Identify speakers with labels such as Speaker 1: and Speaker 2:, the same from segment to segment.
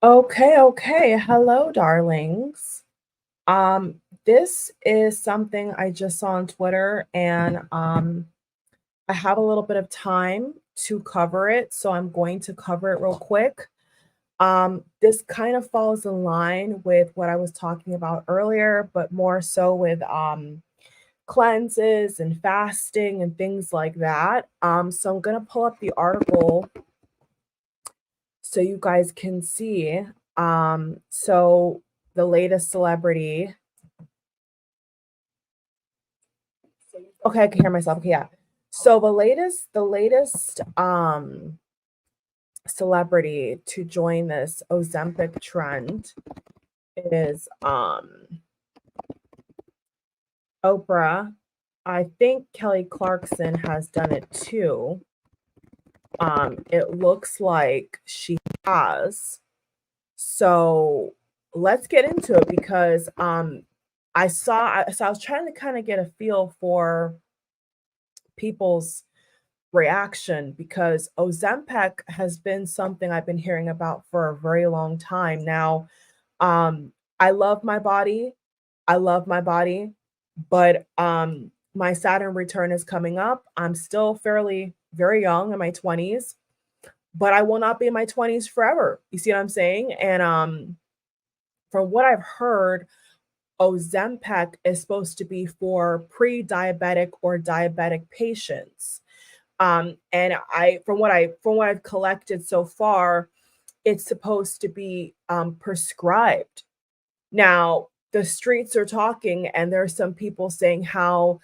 Speaker 1: Okay. Hello, darlings. This is something I just saw on Twitter, and I have a little bit of time to cover it, so I'm going to cover it real quick. This kind of falls in line with what I was talking about earlier, but more so with cleanses and fasting and things like that. So I'm gonna pull up the article so you guys can see. So the latest celebrity. Okay, I can hear myself. Okay, yeah. So the latest celebrity to join this Ozempic trend is Oprah. I think Kelly Clarkson has done it too. It looks like she has. So let's get into it because I was trying to kind of get a feel for people's reaction because Ozempic has been something I've been hearing about for a very long time now. I love my body. I love my body, but my Saturn return is coming up. I'm still fairly very young in my 20s, but I will not be in my 20s forever. You see what I'm saying? And from what I've heard, Ozempic is supposed to be for pre-diabetic or diabetic patients. And from what I've collected so far, it's supposed to be prescribed. Now, the streets are talking, and there are some people saying how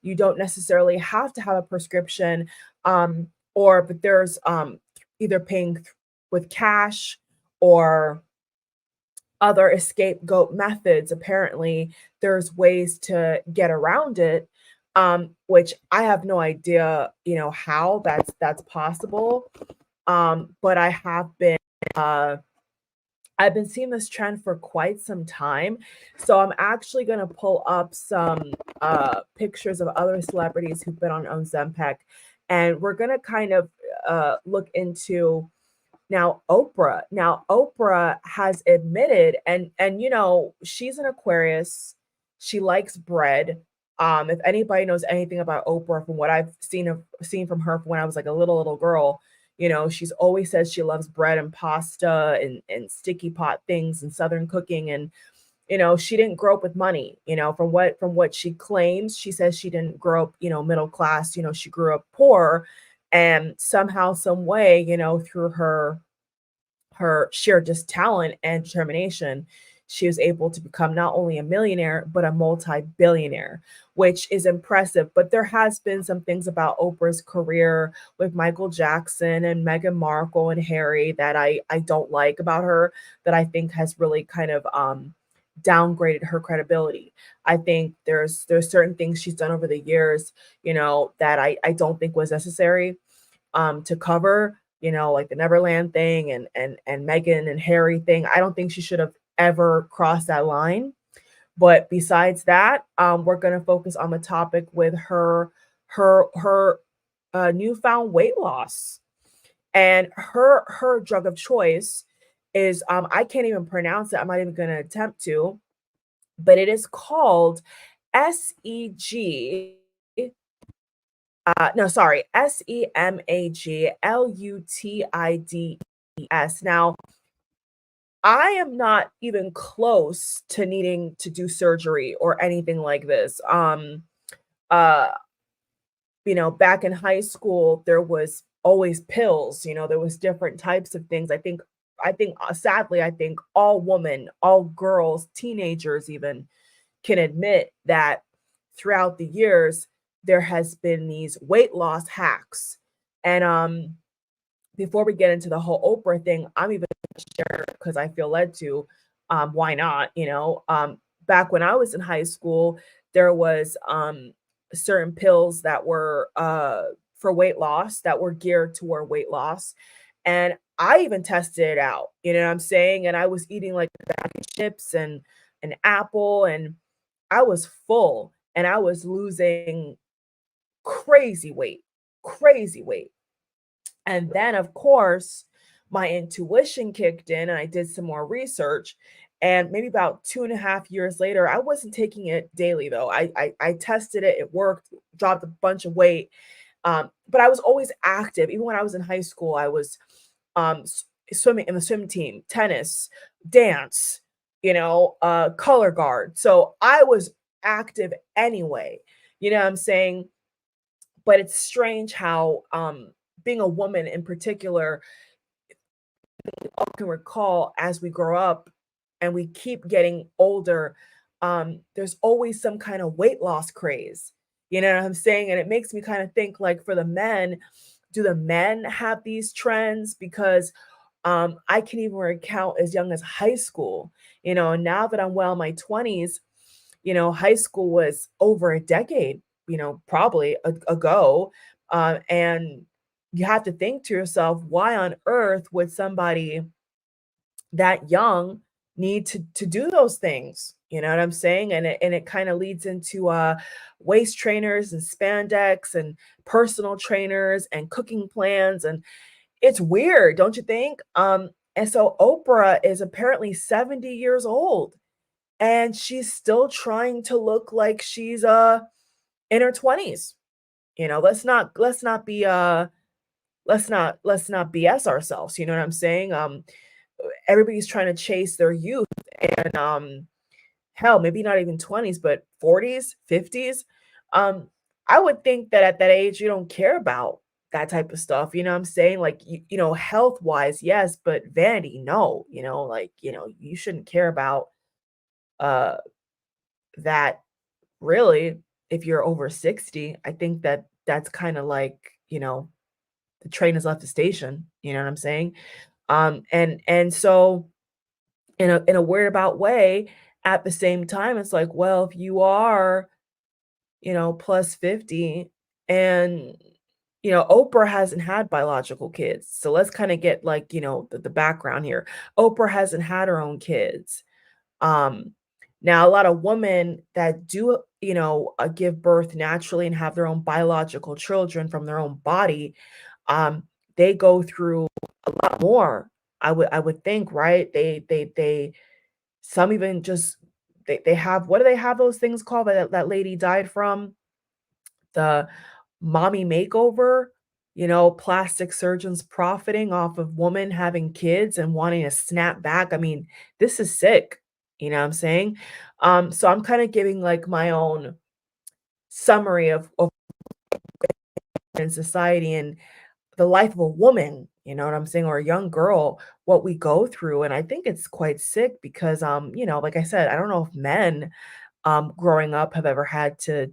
Speaker 1: you don't necessarily have to have a prescription, or but there's either paying with cash or other scapegoat methods. Apparently, there's ways to get around it, which I have no idea, how that's possible. But uh, I've been seeing this trend for quite some time. So I'm actually gonna pull up some pictures of other celebrities who've been on Ozempic, and we're gonna kind of look into Oprah has admitted, and she's an Aquarius. She likes bread. If anybody knows anything about Oprah from what I've seen from her from when I was like a little girl, she's always says she loves bread and pasta and sticky pot things and southern cooking. And she didn't grow up with money. From what she claims, she says she didn't grow up, middle class. She grew up poor, and somehow, some way, through her sheer just talent and determination, she was able to become not only a millionaire but a multi-billionaire, which is impressive. But there has been some things about Oprah's career with Michael Jackson and Meghan Markle and Harry that I don't like about her, that I think has really kind of downgraded her credibility. I think there's certain things she's done over the years, that I don't think was necessary to cover, like the Neverland thing and Meghan and Harry thing. I don't think she should have ever crossed that line. But besides that, we're going to focus on the topic with her newfound weight loss, and her drug of choice is I can't even pronounce it. I'm not even going to attempt to, but it is called SEG. No, sorry, SEMAGLUTIDES. Now, I am not even close to needing to do surgery or anything like this. Uh, back in high school, there was always pills. There was different types of things. Sadly, I think all women, all girls, teenagers even can admit that throughout the years there has been these weight loss hacks. And before we get into the whole Oprah thing, I'm even sure because I feel led to. Why not? Back when I was in high school, there was certain pills that were for weight loss, that were geared toward weight loss, and I even tested it out. You know what I'm saying? And I was eating like a bag of chips and an apple, and I was full, and I was losing crazy weight, crazy weight. And then, of course, my intuition kicked in and I did some more research. And maybe about 2.5 years later, I wasn't taking it daily though. I tested it, it worked, dropped a bunch of weight. But I was always active. Even when I was in high school, I was swimming in the swim team, tennis, dance, color guard. So I was active anyway. You know what I'm saying? But it's strange how being a woman in particular, I can recall as we grow up and we keep getting older, there's always some kind of weight loss craze. You know what I'm saying? And it makes me kind of think like for the men, do the men have these trends? Because I can even recount as young as high school, and now that I'm well in my 20s, high school was over a decade, probably ago. And you have to think to yourself, why on earth would somebody that young need to do those things? You know what I'm saying? And it kind of leads into waist trainers and spandex and personal trainers and cooking plans, and it's weird, don't you think? And so Oprah is apparently 70 years old and she's still trying to look like she's in her 20s. Let's not BS ourselves. You know what I'm saying? Everybody's trying to chase their youth, and hell, maybe not even 20s, but 40s, 50s. Um, I would think that at that age, you don't care about that type of stuff. You know what I'm saying? Like, health wise, yes, but vanity, no. You shouldn't care about uh, that really if you're over 60. I think that that's kind of like, the train has left the station. You know what I'm saying? And so in a weird about way, at the same time, it's like, well, if you are, plus 50 and Oprah hasn't had biological kids. So let's kind of get like, the background here. Oprah hasn't had her own kids. Um, Now a lot of women that do, give birth naturally and have their own biological children from their own body, um, they go through a lot more. I would think, right? They some even just they have, what do they have those things called that lady died from? The mommy makeover, plastic surgeons profiting off of women having kids and wanting to snap back. I mean, this is sick. You know what I'm saying? So I'm kind of giving like my own summary of in society and the life of a woman, you know what I'm saying, or a young girl, what we go through. And I think it's quite sick because like I said, I don't know if men growing up have ever had to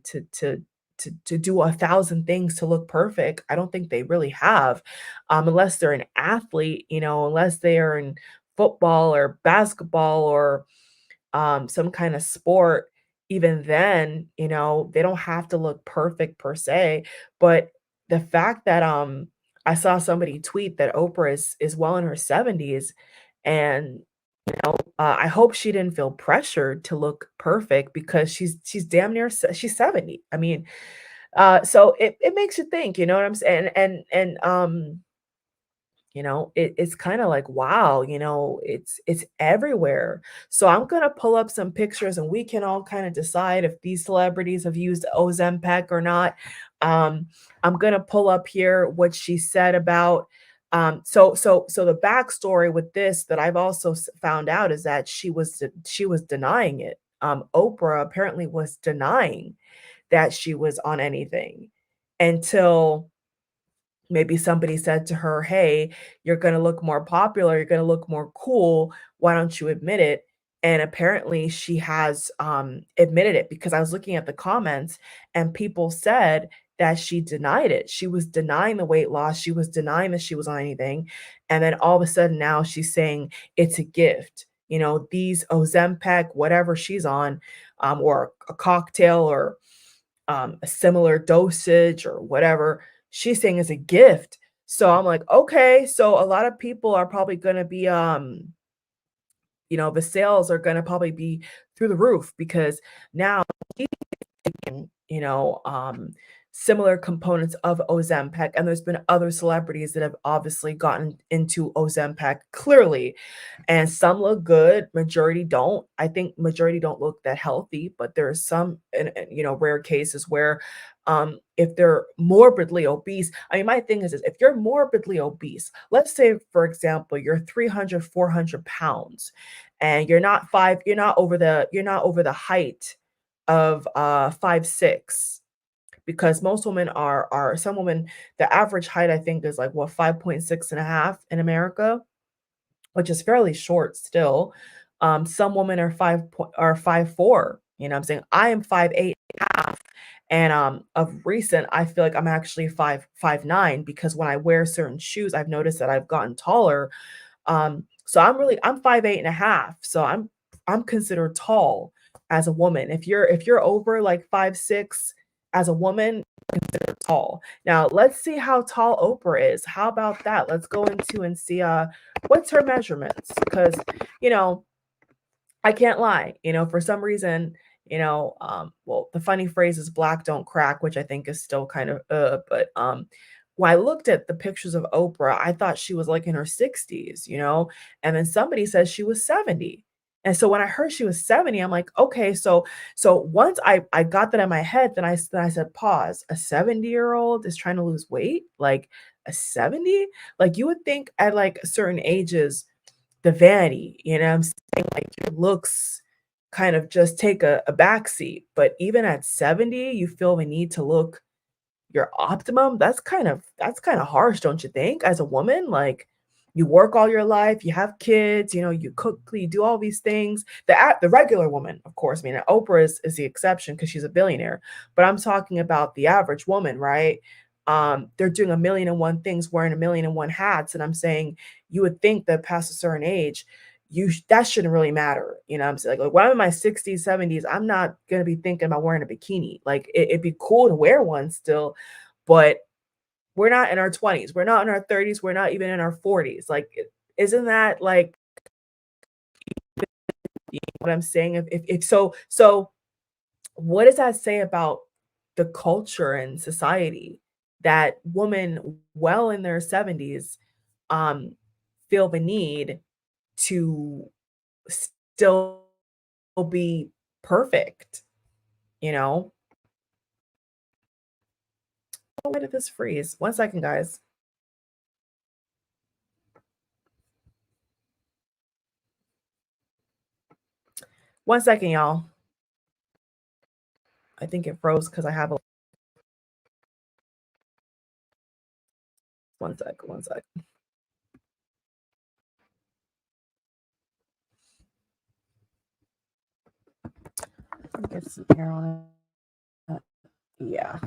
Speaker 1: do 1,000 things to look perfect. I don't think they really have, unless they're an athlete, unless they are in football or basketball or some kind of sport. Even then, they don't have to look perfect per se. But the fact that I saw somebody tweet that Oprah is well in her 70s, and I hope she didn't feel pressured to look perfect because she's damn near she's 70. I mean, so it makes you think, you know what I'm saying? And it's kind of like, wow, it's everywhere. So I'm gonna pull up some pictures and we can all kind of decide if these celebrities have used Ozempic or not. Um, I'm gonna pull up here what she said about so the backstory with this that I've also found out is that she was denying it. Oprah apparently was denying that she was on anything until maybe somebody said to her, "Hey, you're gonna look more popular, you're gonna look more cool, why don't you admit it?" And apparently she has, admitted it, because I was looking at the comments and people said that she denied it. She was denying the weight loss, she was denying that she was on anything, and then all of a sudden now she's saying it's a gift. These Ozempic, whatever she's on, or a cocktail or a similar dosage or whatever, she's saying is a gift. So I'm like, okay, so a lot of people are probably going to be the sales are going to probably be through the roof because now she's taking, similar components of Ozempic, and there's been other celebrities that have obviously gotten into Ozempic clearly, and some look good, majority don't. I think majority don't look that healthy, but there are some, rare cases where, if they're morbidly obese. I mean, my thing is this: if you're morbidly obese, let's say, for example, you're 300, 400 pounds, and you're not over the height of 5'6", because most women are some women, the average height I think is like what, 5.6 and a half in America, which is fairly short still. Some women are 5'4", you know what I'm saying? I am 5'8" and a half, and, of recent, I feel like I'm actually 5'9", because when I wear certain shoes, I've noticed that I've gotten taller. So I'm 5'8" and a half, so I'm considered tall as a woman. If you're over like 5'6" as a woman, considered tall. Now, let's see how tall Oprah is. How about that? Let's go into and see what's her measurements, because you know, I can't lie, for some reason, well, the funny phrase is black don't crack, which I think is still kind of but when I looked at the pictures of Oprah, I thought she was like in her 60s, and then somebody says she was 70. And so when I heard she was 70, I'm like, okay, so once I got that in my head, then I said, pause. A 70-year-old is trying to lose weight? Like a 70? Like you would think at like certain ages, the vanity, what I'm saying? Like your looks kind of just take a backseat. But even at 70, you feel the need to look your optimum. That's kind of harsh, don't you think? As a woman, like you work all your life, you have kids, you cook, you do all these things. The regular woman, of course, I mean, Oprah is the exception because she's a billionaire. But I'm talking about the average woman, right? They're doing a million and one things, wearing a million and one hats, and I'm saying you would think that past a certain age, that shouldn't really matter. I'm saying, like when I'm in my 60s, 70s, I'm not gonna be thinking about wearing a bikini. Like it'd be cool to wear one still, but we're not in our 20s, we're not in our 30s, we're not even in our 40s. Like, isn't that like what I'm saying? If so, what does that say about the culture and society that women well in their 70s um feel the need to still be perfect, you know? Why did this freeze? One second, guys. One second, y'all. I think it froze because I have a one sec, one sec. Let me get some air on it. Yeah.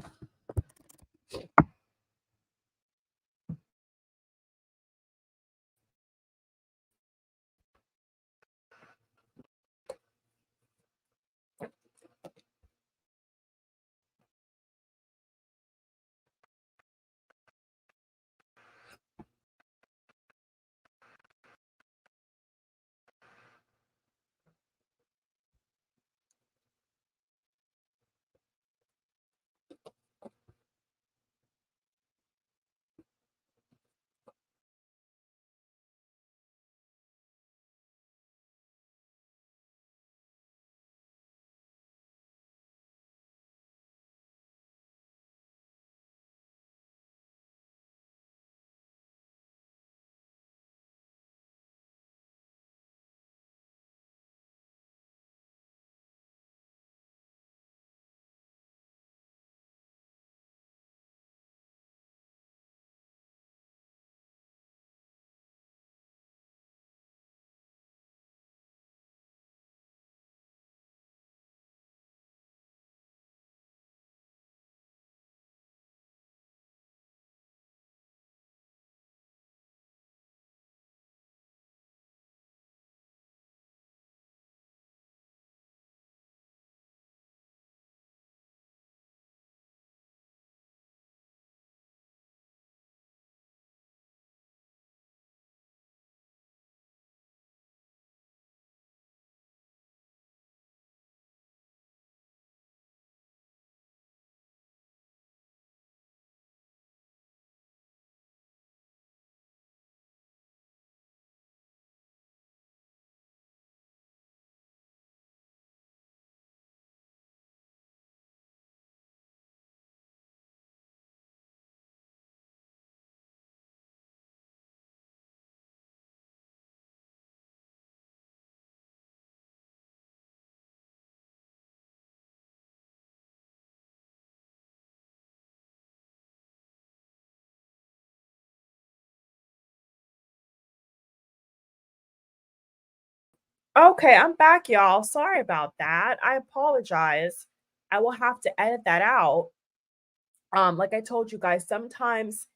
Speaker 1: Okay, I'm back, y'all. Sorry about that. I apologize. I will have to edit that out. Like I told you guys, sometimes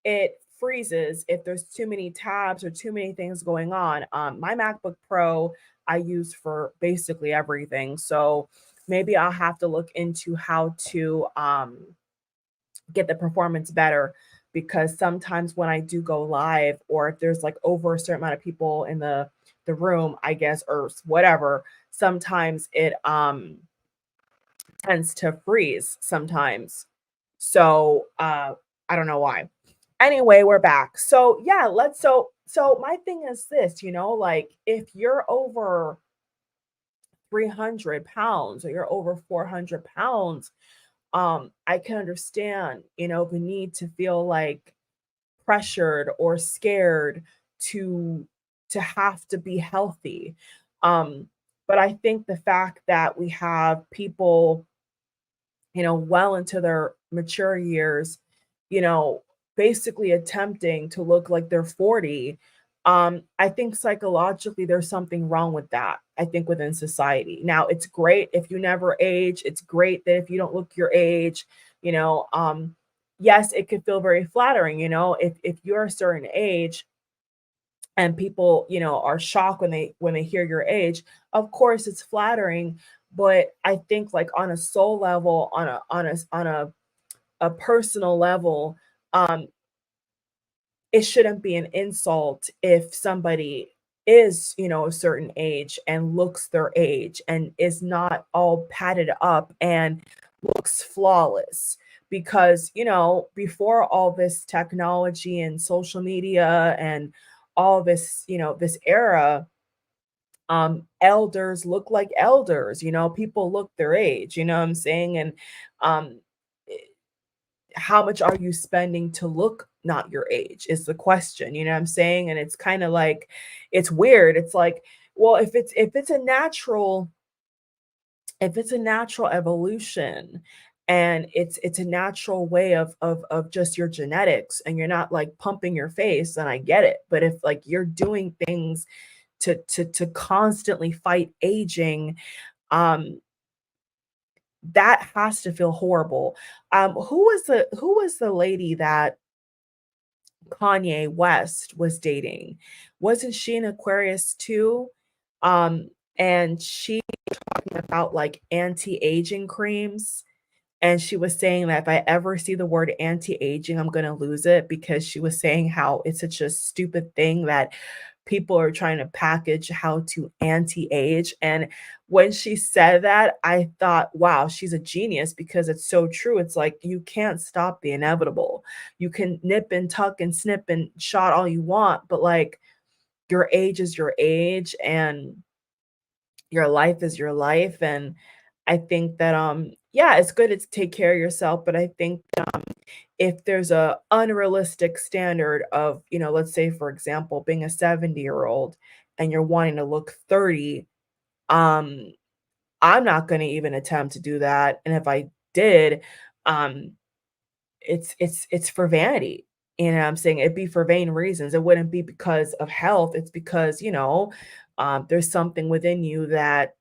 Speaker 1: it freezes if there's too many tabs or too many things going on. My MacBook Pro I use for basically everything. So maybe I'll have to look into how to get the performance better, because sometimes when I do go live, or if there's like over a certain amount of people in the room, I guess, or whatever, sometimes it tends to freeze sometimes. So I don't know why. Anyway, we're back. So yeah, so my thing is this, like if you're over 300 pounds or you're over 400 pounds, I can understand, the need to feel like pressured or scared to have to be healthy. But I think the fact that we have people, well into their mature years, you know, basically attempting to look like they're 40, I think psychologically there's something wrong with that. I think within society. Now, it's great if you never age. It's great that if you don't look your age, you know, yes, it could feel very flattering, if you're a certain age and people, are shocked when they hear your age. Of course it's flattering, but I think like on a soul level, on a personal level, um it shouldn't be an insult if somebody is, a certain age and looks their age and is not all padded up and looks flawless. Because, before all this technology and social media and all this, this era, elders look like elders, people look their age, you know what I'm saying? And um how much are you spending to look not your age is the question, you know what I'm saying? And it's kind of like it's weird. It's like, well, if it's a natural evolution, and it's a natural way of just your genetics, and you're not like pumping your face, then I get it. But if like you're doing things to constantly fight aging, um that has to feel horrible. Who was the lady that Kanye West was dating? Wasn't she an Aquarius too? And she talking about like anti-aging creams, and she was saying that if I ever see the word anti-aging, I'm gonna lose it, because she was saying how it's such a stupid thing that people are trying to package how to anti-age. And when she said that, I thought, wow, she's a genius, because it's so true. It's like you can't stop the inevitable. You can nip and tuck and snip and shot all you want, but like your age is your age, and your life is your life. And I think that yeah, it's good to take care of yourself, but I think if there's a unrealistic standard of, let's say for example, being a 70-year-old and you're wanting to look 30, um I'm not going to even attempt to do that. And if I did, um it's for vanity. You know what I'm saying? It'd be for vain reasons. It wouldn't be because of health. It's because, there's something within you that,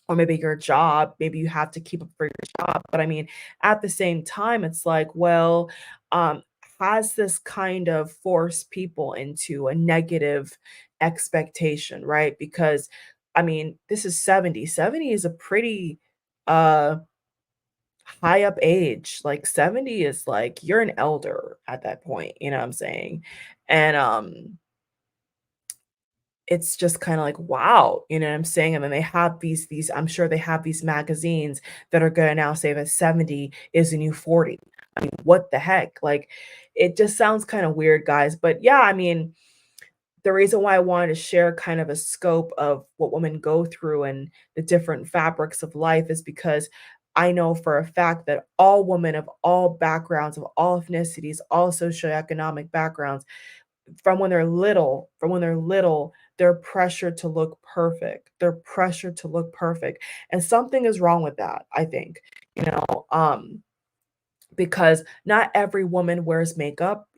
Speaker 1: or maybe your job, maybe you have to keep up for your job. But I mean, at the same time, it's like, well, um, has this kind of forced people into a negative expectation, right? Because I mean, this is 70. 70 is a pretty uh high up age. Like 70 is like you're an elder at that point, you know what I'm saying? And it's just kinda like, wow, you know what I'm saying? And then they have these I'm sure they have these magazines that are gonna now say that 70 is the new 40. I mean, what the heck? Like, it just sounds kinda weird, guys, but yeah, I mean, the reason why I wanted to share kind of a scope of what women go through and the different fabrics of life is because I know for a fact that all women of all backgrounds, of all ethnicities, all socioeconomic backgrounds, from when they're little, they're pressured to look perfect. They're pressured to look perfect, and something is wrong with that, I think, you know, because not every woman wears makeup.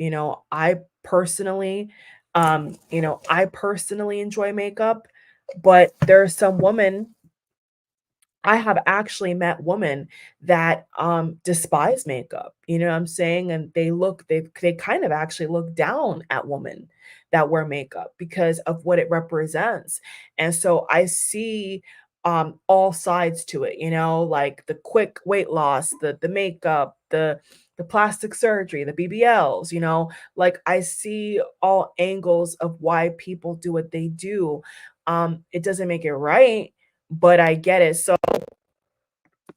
Speaker 1: I personally enjoy makeup. But there are some women, I have actually met women that despise makeup, you know what I'm saying? And they kind of actually look down at women that wear makeup because of what it represents. And so I see all sides to it, you know, like the quick weight loss, the makeup, the plastic surgery, the BBLs, you know, like I see all angles of why people do what they do. It doesn't make it right, but I get it. So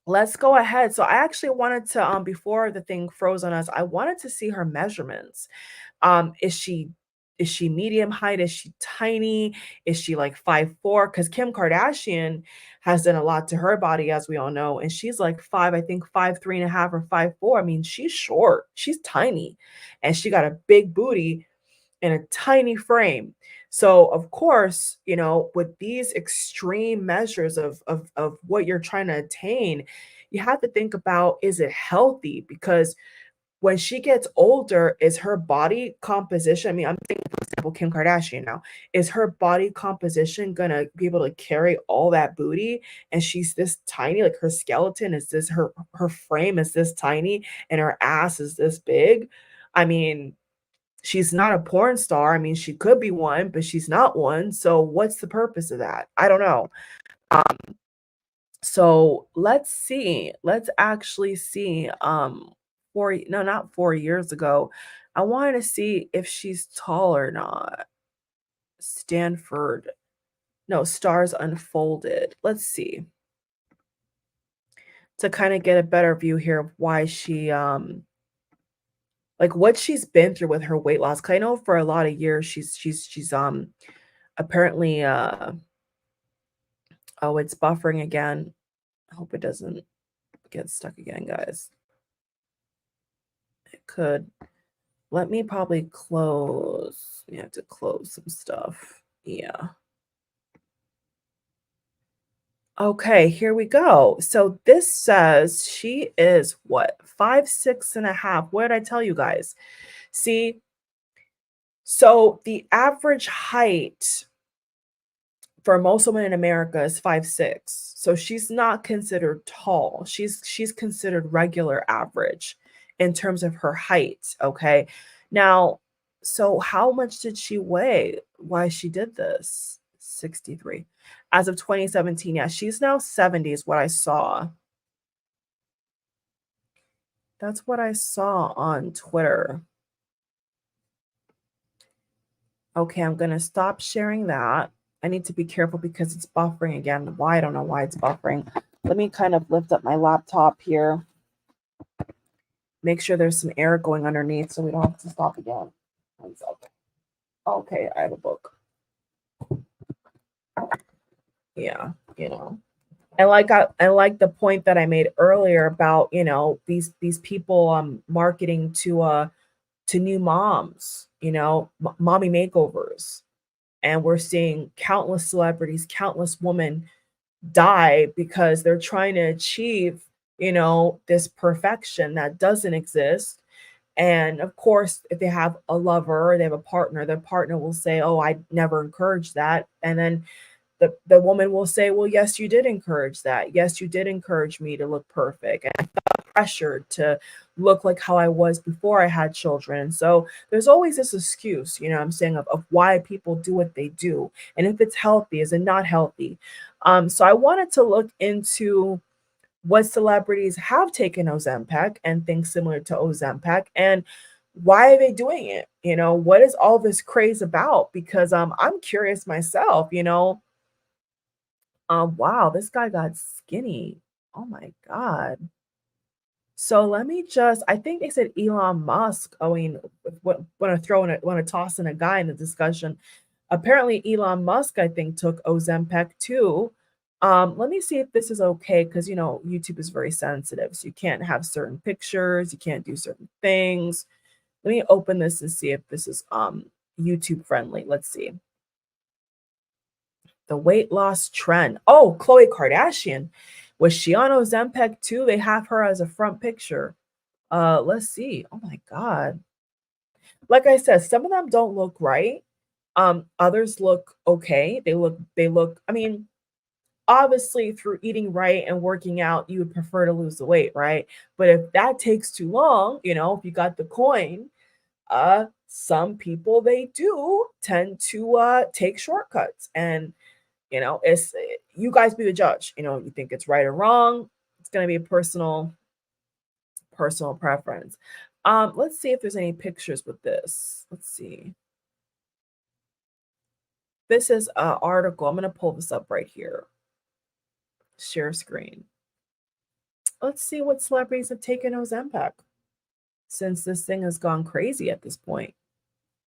Speaker 1: let's go ahead. So I actually wanted to before the thing froze on us, I wanted to see her measurements. Is she medium height? Is she tiny? Is she like 5'4"? Because Kim Kardashian has done a lot to her body, as we all know, and she's like five, I think 5'3.5" or 5'4". I mean, she's short, she's tiny, and she got a big booty in a tiny frame. So of course, you know, with these extreme measures of what you're trying to attain, you have to think about, is it healthy? Because when she gets older, is her body composition, I mean, I'm thinking, for example, Kim Kardashian now, is her body composition gonna be able to carry all that booty? And she's this tiny, like her skeleton is this, her frame is this tiny, and her ass is this big. I mean, she's not a porn star. I mean, she could be one, but she's not one. So what's the purpose of that? I don't know. Um, so let's see. Let's actually see. 4 years ago, I wanted to see if she's tall or not. Stanford. No, Stars Unfolded. Let's see. To kind of get a better view here of why she like what she's been through with her weight loss. 'Cause I know for a lot of years she's apparently oh, it's buffering again. I hope it doesn't get stuck again, guys. It could. Let me probably close. We have to close some stuff. Yeah. Okay, here we go. So this says she is what? 5'6.5". What did I tell you guys? See, so the average height for most women in America is 5'6". So she's not considered tall. She's considered regular average in terms of her height, okay? Now, so how much did she weigh? Why she did this? 63. As of 2017, yeah, she's now 70 is what I saw. That's what I saw on Twitter. Okay, I'm gonna stop sharing that. I need to be careful because it's buffering again. Why? I don't know why it's buffering. Let me kind of lift up my laptop here. Make sure there's some air going underneath so we don't have to stop again. 1 second. Okay, I have a book. Yeah, you know. And I like the point that I made earlier about, you know, these people marketing to new moms, you know, mommy makeovers. And we're seeing countless celebrities, countless women die because they're trying to achieve, you know, this perfection that doesn't exist. And of course, if they have a lover or they have a partner, their partner will say, "Oh, I never encouraged that." And then the woman will say, "Well, yes, you did encourage that. Yes, you did encourage me to look perfect. And I felt pressured to look like how I was before I had children." So there's always this excuse, you know what I'm saying, of why people do what they do. And if it's healthy, is it not healthy? So I wanted to look into what celebrities have taken Ozempic and things similar to Ozempic, and why are they doing it? You know, what is all this craze about? Because I'm curious myself, you know. Wow, this guy got skinny. Oh my God. So let me just, I think they said Elon Musk. I mean, want to toss in a guy in the discussion. Apparently, Elon Musk, I think, took Ozempic too. Let me see if this is okay because you know YouTube is very sensitive, so you can't have certain pictures, you can't do certain things. Let me open this and see if this is YouTube friendly. Let's see. The weight loss trend. Oh, Khloe Kardashian. Was she on Ozempic too? They have her as a front picture. Let's see. Oh my God. Like I said, some of them don't look right. Others look okay. They look, I mean, obviously through eating right and working out, you would prefer to lose the weight, right? But if that takes too long, if you got the coin, some people they do tend to take shortcuts. And it's you guys be the judge. You think it's right or wrong. It's going to be a personal preference. Let's see if there's any pictures with this. Let's see. This is an article. I'm going to pull this up right here. Share screen. Let's see what celebrities have taken Ozempic since this thing has gone crazy at this point.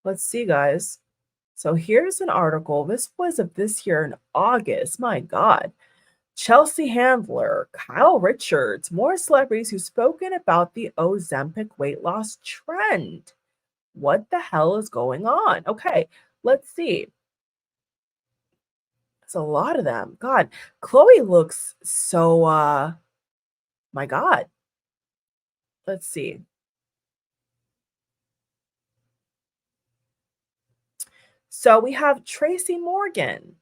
Speaker 1: Let's see, guys. So here's an article. This was of this year in August. My God. Chelsea Handler, Kyle Richards, more celebrities who've spoken about the Ozempic weight loss trend. What the hell is going on? Okay, let's see. It's a lot of them. God, Khloe looks so my God. Let's see. So we have Tracy Morgan.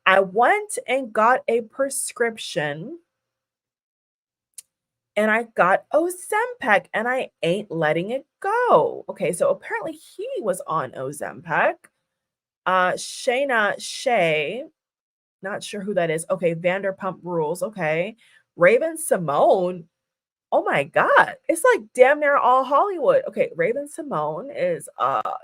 Speaker 1: I went and got a prescription and I got Ozempic and I ain't letting it go. Okay, so apparently he was on Ozempic. Shayna Shea, not sure who that is. Okay, Vanderpump Rules. Okay, Raven Simone. Oh my God, it's like damn near all Hollywood. Okay, Raven Simone is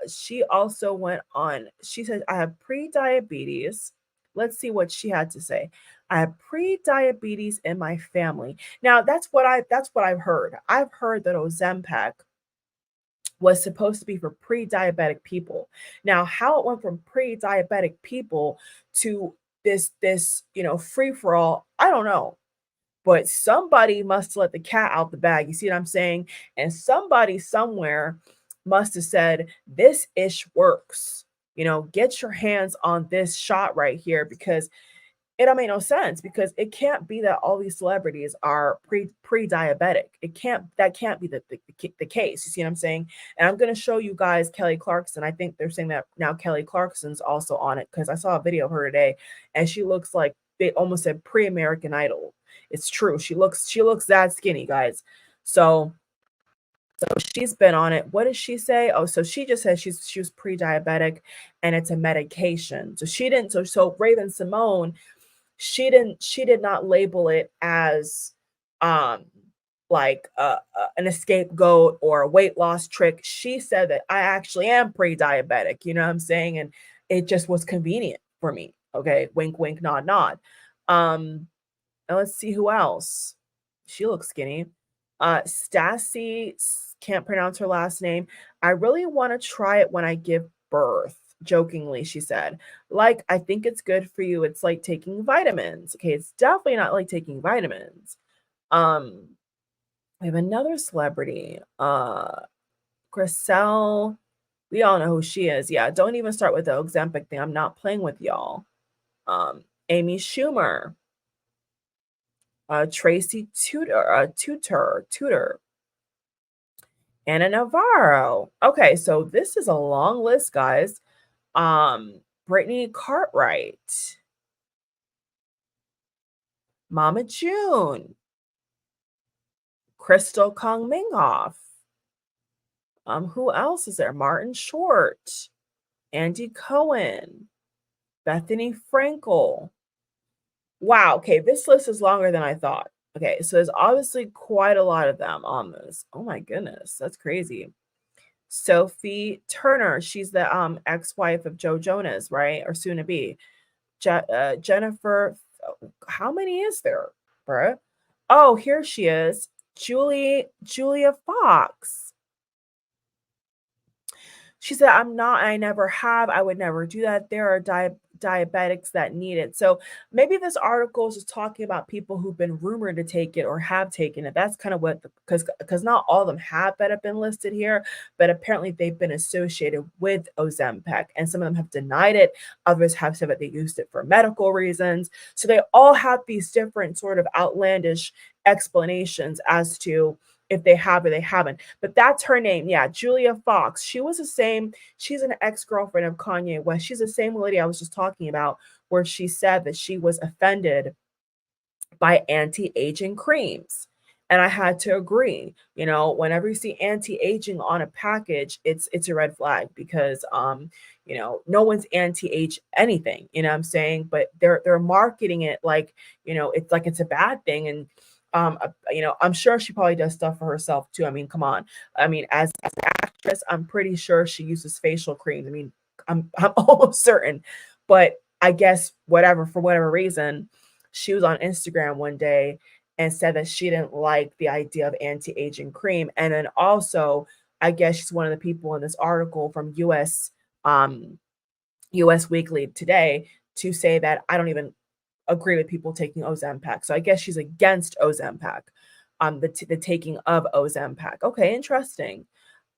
Speaker 1: she also went on. She said I have pre-diabetes. Let's see what she had to say. I have pre-diabetes in my family. Now that's what I've heard. I've heard that Ozempic was supposed to be for pre-diabetic people. Now, how it went from pre-diabetic people to this free for all, I don't know. But somebody must let the cat out the bag. You see what I'm saying? And somebody somewhere must have said, this ish works. Get your hands on this shot right here because it don't make no sense because it can't be that all these celebrities are pre-diabetic. That can't be the case. You see what I'm saying? And I'm gonna show you guys Kelly Clarkson. I think they're saying that now Kelly Clarkson's also on it because I saw a video of her today, and she looks like they almost said pre-American Idol. It's true. She looks that skinny, guys. So she's been on it. What does she say? Oh, so she just said she was pre-diabetic, and it's a medication. So she didn't. So Raven Simone, she did not label it as um like an scapegoat or a weight loss trick. She said that I actually am pre-diabetic, you know what I'm saying? And it just was convenient for me. Okay, wink wink, nod nod. And let's see who else. She looks skinny. Stassi, can't pronounce her last name. I really want to try it when I give birth. Jokingly, she said, like, I think it's good for you. It's like taking vitamins. Okay, it's definitely not like taking vitamins. We have another celebrity, Griselle. We all know who she is. Yeah, don't even start with the Ozempic thing. I'm not playing with y'all. Amy Schumer, Tracy Tutor, Anna Navarro. Okay, so this is a long list, guys. Brittany Cartwright, Mama June, Crystal Kong Minghoff. Who else is there? Martin Short, Andy Cohen, Bethany Frankel. Wow, okay, this list is longer than I thought. Okay, so there's obviously quite a lot of them on this. Oh my goodness, that's crazy. Sophie Turner, she's the ex-wife of Joe Jonas, right? Or soon to be. Jennifer, how many is there, bruh? Oh, here she is. Julia Fox. She said, I never have. I would never do that. There are diabetics that need it. So maybe this article is just talking about people who've been rumored to take it or have taken it. That's kind of what, because not all of them have been listed here, but apparently they've been associated with Ozempic, and some of them have denied it. Others have said that they used it for medical reasons. So they all have these different sort of outlandish explanations as to If they have it, they haven't. But that's her name. Yeah, Julia Fox. She was the same. She's an ex-girlfriend of Kanye West. She's the same lady I was just talking about, where she said that she was offended by anti-aging creams. And I had to agree. You know, whenever you see anti-aging on a package, it's a red flag because you know, no one's anti-age anything, you know what I'm saying? But they're marketing it like, you know, it's like it's a bad thing. And you know, I'm sure she probably does stuff for herself too. I mean, come on. I mean, as an actress, I'm pretty sure she uses facial creams. I mean, I'm almost certain. But I guess whatever, for whatever reason, she was on Instagram one day and said that she didn't like the idea of anti-aging cream. And then also, I guess she's one of the people in this article from um, US Weekly today to say that I don't even agree with people taking Ozempic. So I guess she's against Ozempic, the taking of Ozempic. Okay, interesting.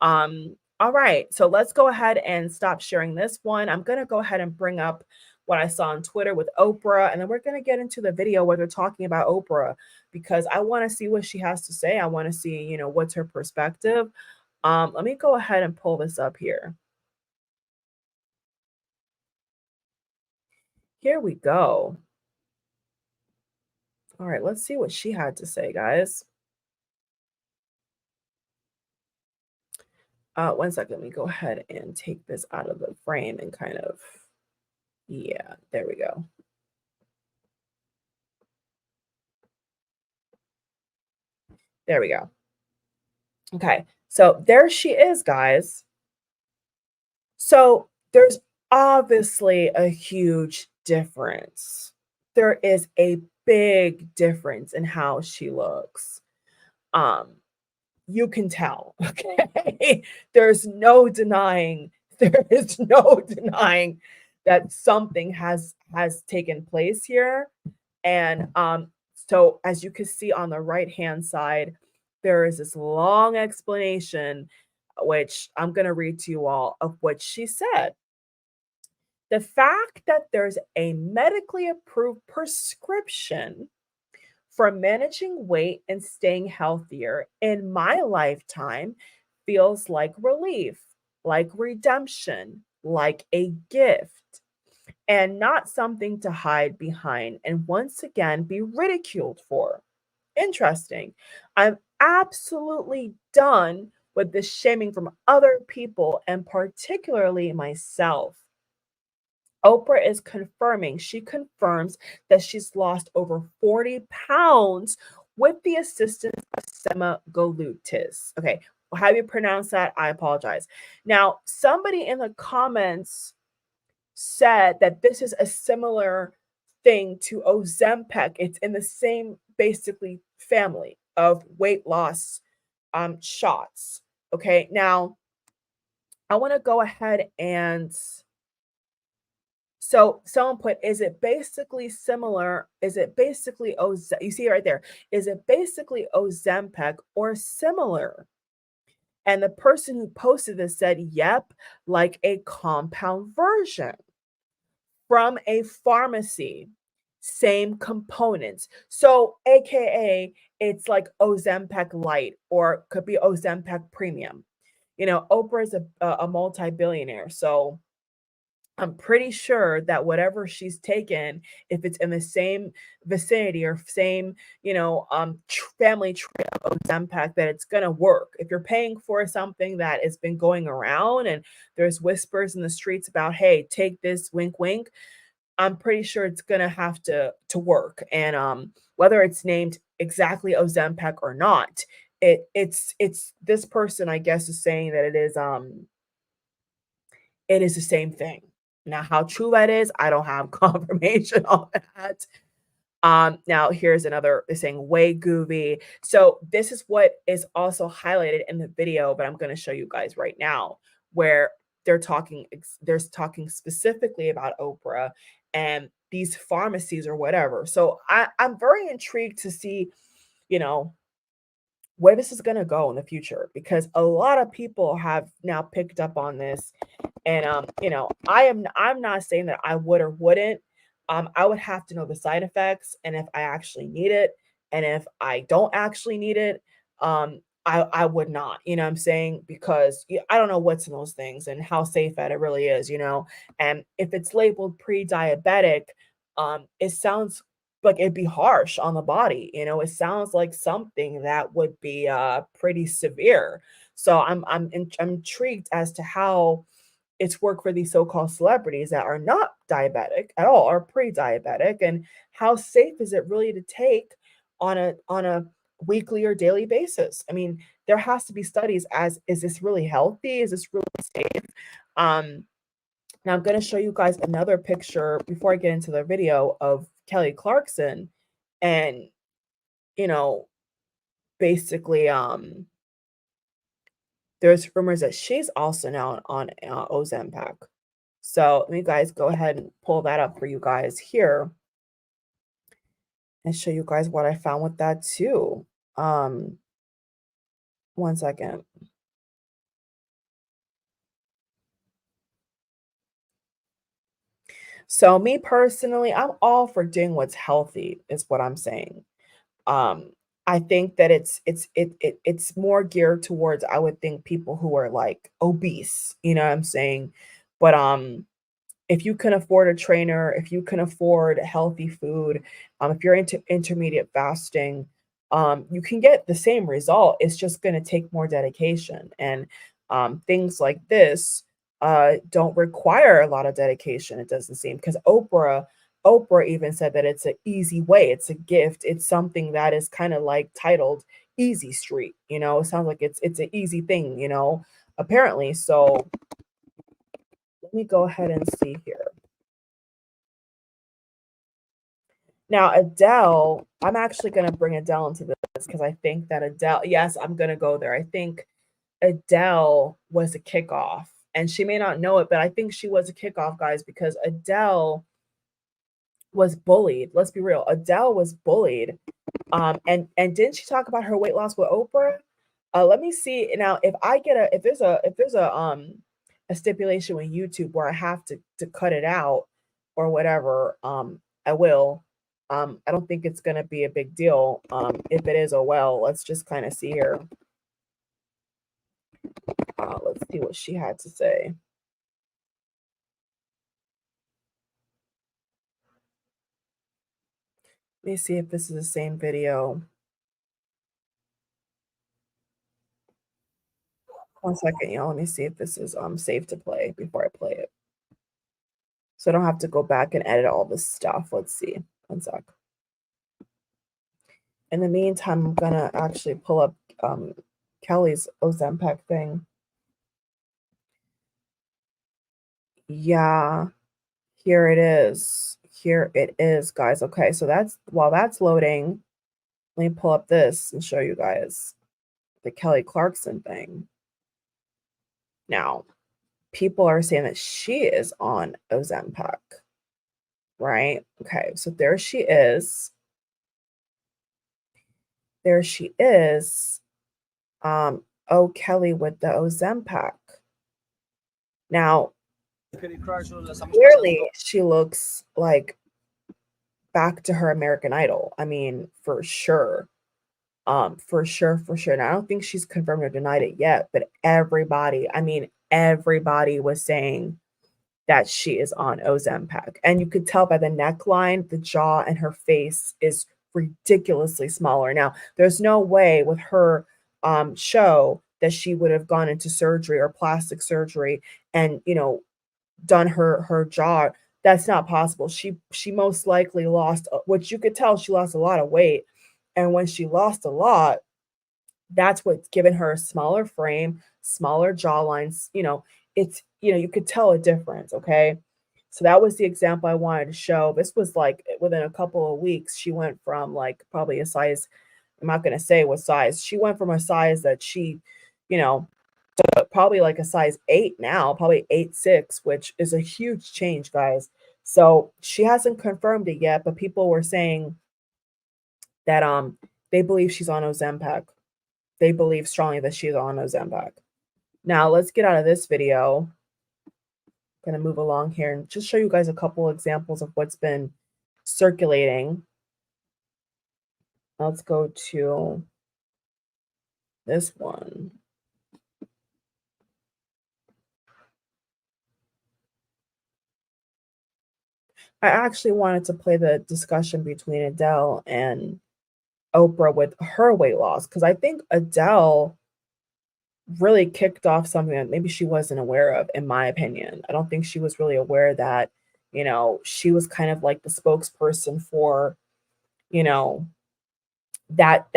Speaker 1: All right, so let's go ahead and stop sharing this one. I'm gonna go ahead and bring up what I saw on Twitter with Oprah, and then we're gonna get into the video where they're talking about Oprah because I want to see what she has to say. I want to see, you know, what's her perspective. Let me go ahead and pull this up here. Here we go. All right, let's see what she had to say, guys. One second, let me go ahead and take this out of the frame and kind of, yeah, there we go. There we go. Okay, so there she is, guys. So there's obviously a huge difference. There is a big difference in how she looks. Um, you can tell, okay? There's no denying, there is no denying that something has taken place here. And so as you can see on the right-hand side, there is this long explanation, which I'm going to read to you all of what she said. The fact that there's a medically approved prescription for managing weight and staying healthier in my lifetime feels like relief, like redemption, like a gift, and not something to hide behind and once again be ridiculed for. Interesting. I'm absolutely done with the shaming from other people and particularly myself. Oprah is confirming, she confirms that she's lost over 40 pounds with the assistance of semaglutides. Okay, how do you pronounce that? I apologize. Now, somebody in the comments said that this is a similar thing to Ozempic. It's in the same basically family of weight loss shots. Okay, now I want to go ahead and so someone put, is it basically similar? Is it basically you see it right there? Is it basically Ozempic or similar? And the person who posted this said, yep, like a compound version from a pharmacy, same components. So AKA it's like Ozempic light or could be Ozempic premium. You know, Oprah is a multi-billionaire. So I'm pretty sure that whatever she's taken, if it's in the same vicinity or same, you know, family tree of Ozempic, that it's gonna work. If you're paying for something that has been going around and there's whispers in the streets about, hey, take this, wink, wink, I'm pretty sure it's gonna have to work. And whether it's named exactly Ozempic or not, it's this person, I guess, is saying that it is the same thing. Now, how true that is, I don't have confirmation on that. Now here's another they're saying way goovy. So this is what is also highlighted in the video, but I'm going to show you guys right now where they're talking specifically about Oprah and these pharmacies or whatever. So I'm very intrigued to see, you know, where this is going to go in the future because a lot of people have now picked up on this. And you know, I'm not saying that I would or wouldn't. I would have to know the side effects and if I actually need it and if I don't actually need it. I would not, you know what I'm saying? Because I don't know what's in those things and how safe that it really is, you know? And if it's labeled pre-diabetic, it sounds like it'd be harsh on the body, you know? It sounds like something that would be pretty severe. So I'm intrigued as to how it's worked for these so-called celebrities that are not diabetic at all, or pre-diabetic, and how safe is it really to take on a weekly or daily basis? I mean, there has to be studies as, is this really healthy? Is this really safe? Um, Now I'm going to show you guys another picture before I get into the video of Kelly Clarkson, and you know, basically, there's rumors that she's also now on Ozempic. So let me guys go ahead and pull that up for you guys here and show you guys what I found with that too. Um, One second. So me personally, I'm all for doing what's healthy, is what I'm saying. Um, I think that it's more geared towards, I would think, people who are like obese, you know what I'm saying? But if you can afford a trainer, if you can afford healthy food, if you're into intermediate fasting, you can get the same result. It's just going to take more dedication. And things like this don't require a lot of dedication, it doesn't seem, because Oprah even said that it's an easy way, it's a gift, it's something that is kind of like titled Easy Street, you know, it sounds like it's an easy thing, you know, apparently. So let me go ahead and see here. Now, Adele, I'm actually going to bring Adele into this because I think that Adele, yes, I'm going to go there. I think Adele was a kickoff, and she may not know it, but I think she was a kickoff, guys, because Adele was bullied. Let's be real. Adele was bullied. And didn't she talk about her weight loss with Oprah? Let me see now if I get a if there's a stipulation with YouTube where I have to cut it out or whatever, I will. I don't think it's gonna be a big deal. If it is, oh well. Let's just kind of see here. Let's see what she had to say. Let me see if this is the same video. One second, y'all. Let me see if this is safe to play before I play it. So I don't have to go back and edit all this stuff. Let's see. One sec. In the meantime, I'm gonna actually pull up Kelly's Ozempic thing. Yeah, here it is. Here it is, guys. Okay, so that's while that's loading, let me pull up this and show you guys the Kelly Clarkson thing. Now, people are saying that she is on Ozempic, right? Okay, so there she is. There she is. Oh, Kelly with the Ozempic. Now, clearly she looks like back to her American Idol. I mean, for sure. For sure, for sure. And I don't think she's confirmed or denied it yet, but everybody, I mean, everybody was saying that she is on Ozempic. And you could tell by the neckline, the jaw, and her face is ridiculously smaller. Now, there's no way with her show that she would have gone into surgery or plastic surgery and, you know, done her jaw. That's not possible. She most likely lost, which you could tell she lost a lot of weight. And when she lost a lot, that's what's given her a smaller frame, smaller jawlines. You know, it's, you know, you could tell a difference. Okay. So that was the example I wanted to show. This was like within a couple of weeks, she went from like probably a size, I'm not going to say what size, she went from a size that she, you know, probably like a size 8 now, probably 8'6", which is a huge change, guys. So she hasn't confirmed it yet, but people were saying that they believe she's on Ozempic. They believe strongly that she's on Ozempic. Now let's get out of this video. I'm gonna move along here and just show you guys a couple examples of what's been circulating. Let's go to This one. I actually wanted to play the discussion between Adele and Oprah with her weight loss because I think Adele really kicked off something that maybe she wasn't aware of, in my opinion. I don't think she was really aware that, she was kind of like the spokesperson for, you know, that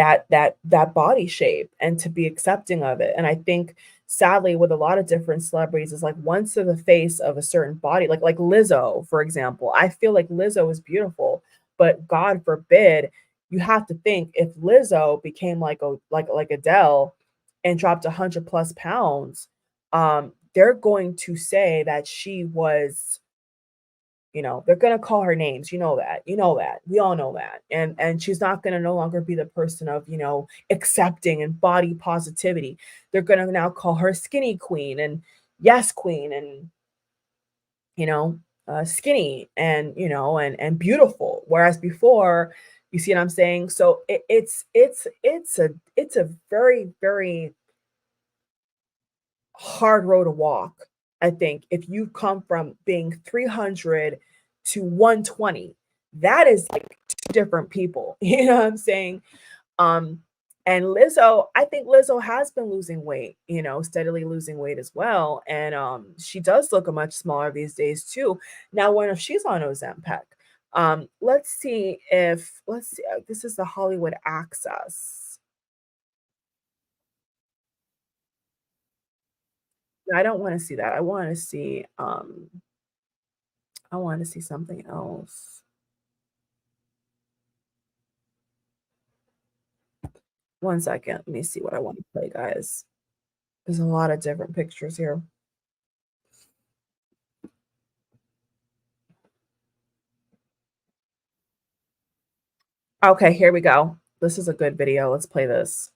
Speaker 1: body shape and to be accepting of it. And I think sadly with a lot of different celebrities is like once they're the face of a certain body, like Lizzo, for example. I feel like Lizzo is beautiful, but God forbid you have to think if Lizzo became like Adele and dropped 100 plus pounds, they're going to say that she was, they're gonna call her names. You know that. You know that. We all know that. And she's not gonna no longer be the person of, accepting and body positivity. They're gonna now call her skinny queen and yes queen and you know, skinny and and beautiful. Whereas before, you see what I'm saying? So it's a very, very hard road to walk, I think, if you come from being 300 to 120. That is like two different people. You know what I'm saying? Um, and Lizzo, I think Lizzo has been losing weight, steadily losing weight as well. And she does look much smaller these days too. Now, when if she's on Ozempic, let's see, this is the Hollywood Access. I don't want to see that. I want to see something else. One second. Let me see what I want to play, guys. There's a lot of different pictures here. Okay, here we go. This is a good video. Let's play this.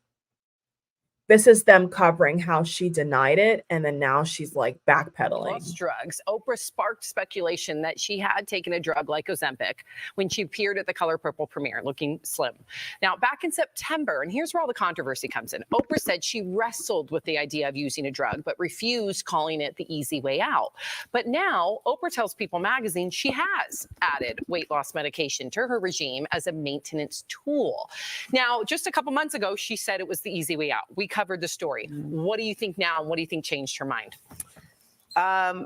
Speaker 1: This is them covering how she denied it, and then now she's like backpedaling.
Speaker 2: Drugs. Oprah sparked speculation that she had taken a drug like Ozempic when she appeared at the Color Purple premiere looking slim. Now, back in September, and here's where all the controversy comes in, Oprah said she wrestled with the idea of using a drug, but refused calling it the easy way out. But now, Oprah tells People magazine she has added weight loss medication to her regime as a maintenance tool. Now, just a couple months ago, she said it was the easy way out. We covered the story. What do you think now? And what do you think changed her mind?
Speaker 3: I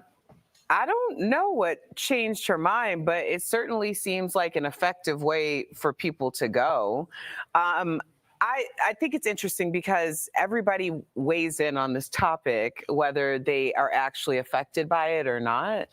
Speaker 3: don't know what changed her mind, but it certainly seems like an effective way for people to go. I think it's interesting because everybody weighs in on this topic, whether they are actually affected by it or not.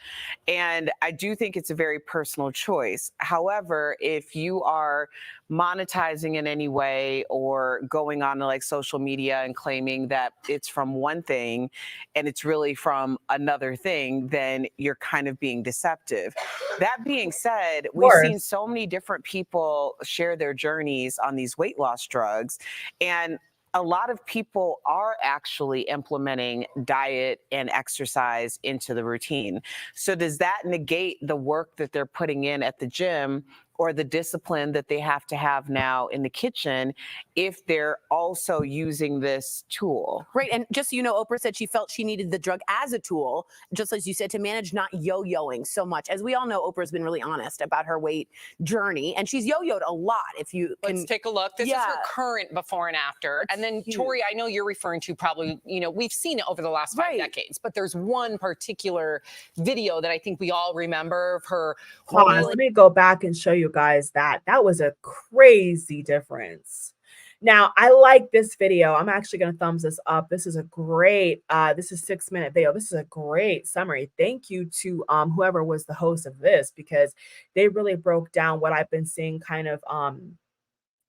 Speaker 3: And I do think it's a very personal choice. However, if you are monetizing in any way or going on to like social media and claiming that it's from one thing and it's really from another thing, then you're kind of being deceptive. That being said, we've seen so many different people share their journeys on these weight loss drugs, and a lot of people are actually implementing diet and exercise into the routine. So does that negate the work that they're putting in at the gym or the discipline that they have to have now in the kitchen if they're also using this tool?
Speaker 4: Right. And just so you know, Oprah said she felt she needed the drug as a tool, just as you said, to manage not yo-yoing so much. As we all know, Oprah's been really honest about her weight journey, and she's yo-yoed a lot. If you can,
Speaker 2: let's take a look. This is her current before and after. And then Tori, I know you're referring to probably, we've seen it over the last 5 decades, but there's one particular video that I think we all remember of her.
Speaker 1: Let me go back and show you guys that. That was a crazy difference. Now, I like this video. I'm actually going to thumbs this up. This is a great, this is 6-minute video. This is a great summary. Thank you to whoever was the host of this, because they really broke down what I've been seeing kind of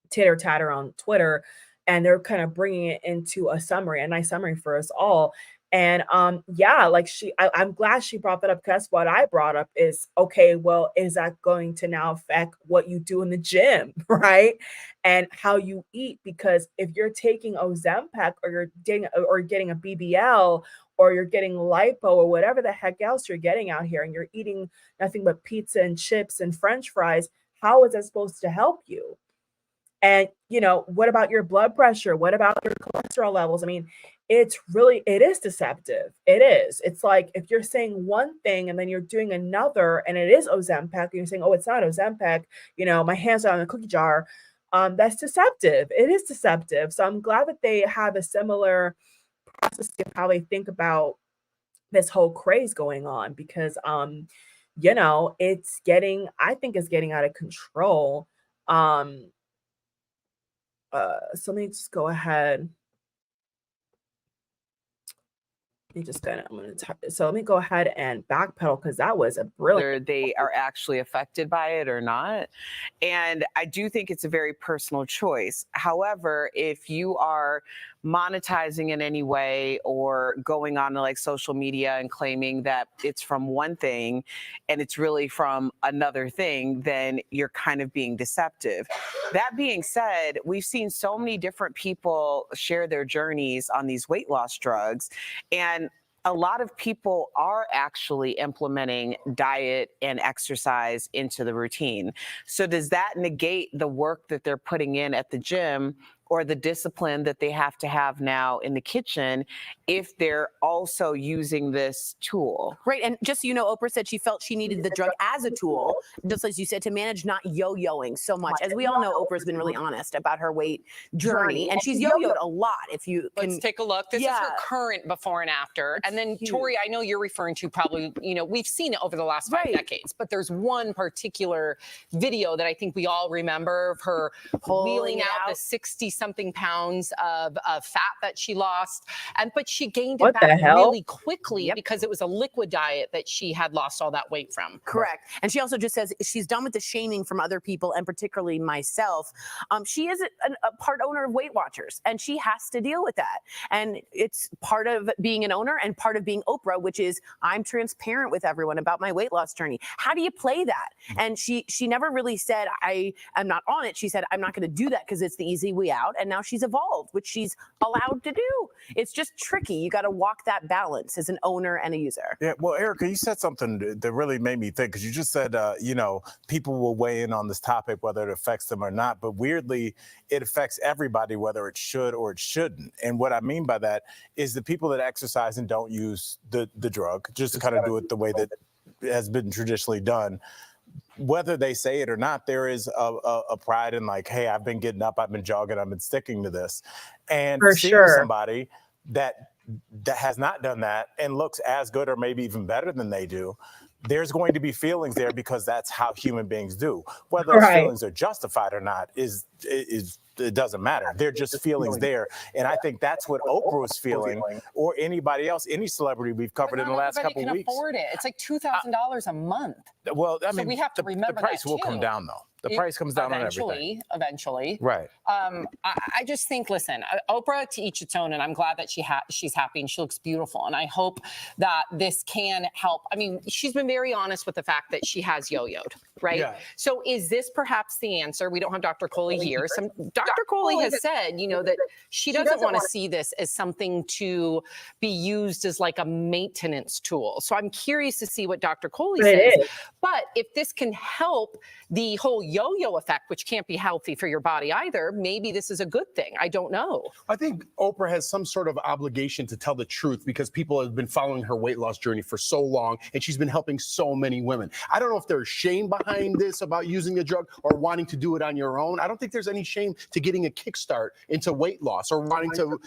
Speaker 1: titter tatter on Twitter, and they're kind of bringing it into a summary, a nice summary for us all. And yeah, like I'm glad she brought that up, because what I brought up is, okay, well, is that going to now affect what you do in the gym, right? And how you eat? Because if you're taking Ozempic, or you're getting a BBL, or you're getting lipo, or whatever the heck else you're getting out here, and you're eating nothing but pizza and chips and French fries, how is that supposed to help you? And, what about your blood pressure? What about your cholesterol levels? I mean, it is deceptive. It is. It's like if you're saying one thing and then you're doing another and it is Ozempic, and you're saying, oh, it's not Ozempic, my hands are on the cookie jar. That's deceptive. It is deceptive. So I'm glad that they have a similar process of how they think about this whole craze going on because I think it's getting out of control. So let me just go ahead. So let me go ahead and backpedal because that was a brilliant.
Speaker 3: Whether they are actually affected by it or not. And I do think it's a very personal choice. However, if you are monetizing in any way or going on to like social media and claiming that it's from one thing and it's really from another thing, then you're kind of being deceptive. That being said, we've seen so many different people share their journeys on these weight loss drugs, and a lot of people are actually implementing diet and exercise into the routine. So does that negate the work that they're putting in at the gym or the discipline that they have to have now in the kitchen if they're also using this tool?
Speaker 4: Right. And just so you know, Oprah said she felt she needed the drug as a tool, just as you said, to manage not yo-yoing so much. As we all know, Oprah's been really honest about her weight journey, and she's yo-yoed a lot. If you can,
Speaker 2: let's take a look. This is her current before and after. And then Tori, I know you're referring to probably, we've seen it over the last 5 decades, but there's one particular video that I think we all remember of her wheeling out the 60-something pounds of fat that she lost. But she gained it back really quickly because it was a liquid diet that she had lost all that weight from.
Speaker 4: Correct. And she also just says she's done with the shaming from other people, and particularly myself. She is a part owner of Weight Watchers, and she has to deal with that. And it's part of being an owner and part of being Oprah, which is I'm transparent with everyone about my weight loss journey. How do you play that? And she never really said, I am not on it. She said, I'm not going to do that because it's the easy way out. And now she's evolved, which she's allowed to do. It's just tricky. You got to walk that balance as an owner and a user.
Speaker 5: Yeah, well, Erica, you said something that really made me think, because you just said, people will weigh in on this topic, whether it affects them or not. But weirdly, it affects everybody, whether it should or it shouldn't. And what I mean by that is the people that exercise and don't use the drug, just to kind of do it the way that has been traditionally done, whether they say it or not, there is a pride in like, hey, I've been getting up, I've been jogging, I've been sticking to this. And seeing somebody that has not done that and looks as good or maybe even better than they do, there's going to be feelings there because that's how human beings do. Whether those feelings are justified or not is it doesn't matter. They're just feelings there. And I think that's what Oprah was feeling, or anybody else, any celebrity we've covered in the last couple of weeks.
Speaker 2: Afford it. It's like $2,000 a month.
Speaker 5: Well, I mean,
Speaker 2: we have to remember
Speaker 5: the price will come down, though. The price comes down on everything.
Speaker 2: Eventually.
Speaker 5: Right.
Speaker 2: I just think, listen, Oprah, to each its own, and I'm glad that she's happy and she looks beautiful. And I hope that this can help. I mean, she's been very honest with the fact that she has yo-yoed, right? Yeah. So is this perhaps the answer? We don't have Dr. Coley here. Dr. Coley has said, that she doesn't want to see this as something to be used as like a maintenance tool. So I'm curious to see what Dr. Coley says. But if this can help the whole yo-yo effect, which can't be healthy for your body either, maybe this is a good thing. I don't know.
Speaker 6: I think Oprah has some sort of obligation to tell the truth because people have been following her weight loss journey for so long, and she's been helping so many women. I don't know if there's shame behind this about using the drug or wanting to do it on your own. I don't think there's any shame to getting a kickstart into weight loss or wanting to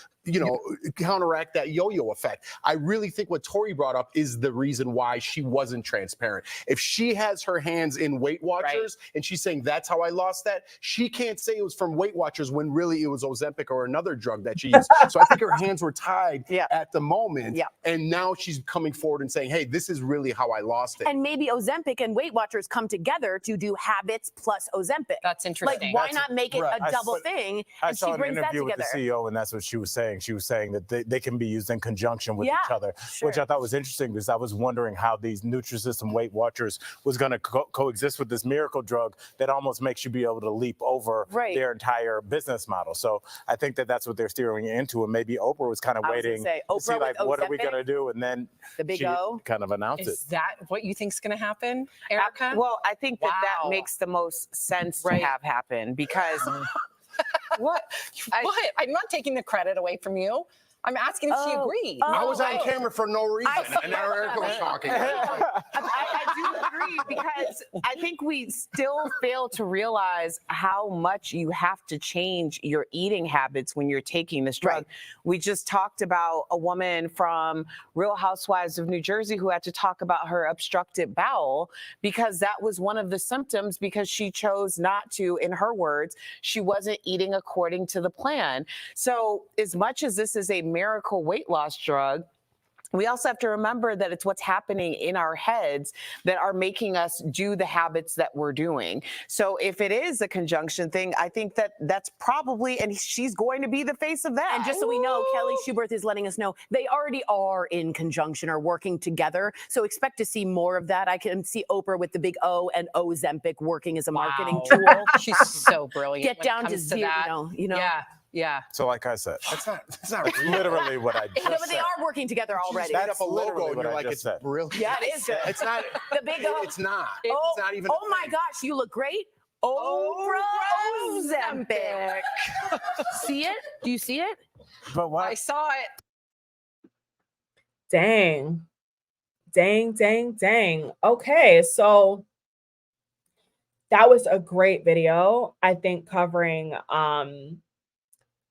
Speaker 6: counteract that yo-yo effect. I really think what Tori brought up is the reason why she wasn't transparent. If she has her hands in Weight Watchers and she's saying that's how I lost that, she can't say it was from Weight Watchers when really it was Ozempic or another drug that she used. So I think her hands were tied at the moment. And now she's coming forward and saying, hey, this is really how I lost it.
Speaker 4: And maybe Ozempic and Weight Watchers come together to do habits plus Ozempic.
Speaker 2: That's interesting.
Speaker 4: Like, why not make it a double thing?
Speaker 5: I saw an interview with the CEO, and that's what she was saying. She was saying that they can be used in conjunction with each other, which I thought was interesting because I was wondering how these Nutrisystem Weight Watchers was going to coexist with this miracle drug that almost makes you be able to leap over their entire business model. So I think that that's what they're steering into, and maybe Oprah was kind of waiting to see like, what are we going to do? And then
Speaker 4: the big O
Speaker 5: kind of announced it.
Speaker 2: Is that what you think is going to happen, Erica?
Speaker 3: Well, I think that makes the most sense to have happen because What?
Speaker 2: What? I'm not taking the credit away from you. I'm asking if she agreed.
Speaker 6: I was on camera for no reason, and now Erica was talking.
Speaker 3: I do agree, because I think we still fail to realize how much you have to change your eating habits when you're taking this drug.
Speaker 4: Right.
Speaker 3: We just talked about a woman from Real Housewives of New Jersey who had to talk about her obstructed bowel because that was one of the symptoms, because she chose not to, in her words, she wasn't eating according to the plan. So as much as this is a miracle weight loss drug, we also have to remember that it's what's happening in our heads that are making us do the habits that we're doing. So if it is a conjunction thing, I think that that's probably, and she's going to be the face of that.
Speaker 4: And just so we know, Kelly Schuberth is letting us know they already are in conjunction or working together. So expect to see more of that. I can see Oprah with the big O and Ozempic working as a marketing tool.
Speaker 2: She's so brilliant.
Speaker 4: Get
Speaker 2: when it
Speaker 4: down to
Speaker 2: comes
Speaker 4: zero,
Speaker 2: that.
Speaker 4: you know.
Speaker 2: Yeah.
Speaker 5: So like I said,
Speaker 6: That's not real.
Speaker 5: literally what I just
Speaker 4: No, but they
Speaker 5: said.
Speaker 4: are working together already.
Speaker 6: Made up a
Speaker 5: literally
Speaker 6: logo, and
Speaker 5: what
Speaker 6: you're
Speaker 5: I
Speaker 6: like,
Speaker 5: just
Speaker 6: it's
Speaker 5: said.
Speaker 6: brilliant.
Speaker 4: Yeah, it is.
Speaker 6: It's not.
Speaker 4: The big O.
Speaker 6: It's not.
Speaker 4: Oh,
Speaker 6: It's not even.
Speaker 4: oh my gosh, you look great. Oprah Ozempic. See it? Do you see it?
Speaker 5: But why?
Speaker 2: I saw it.
Speaker 1: Dang. Okay, so that was a great video, I think, covering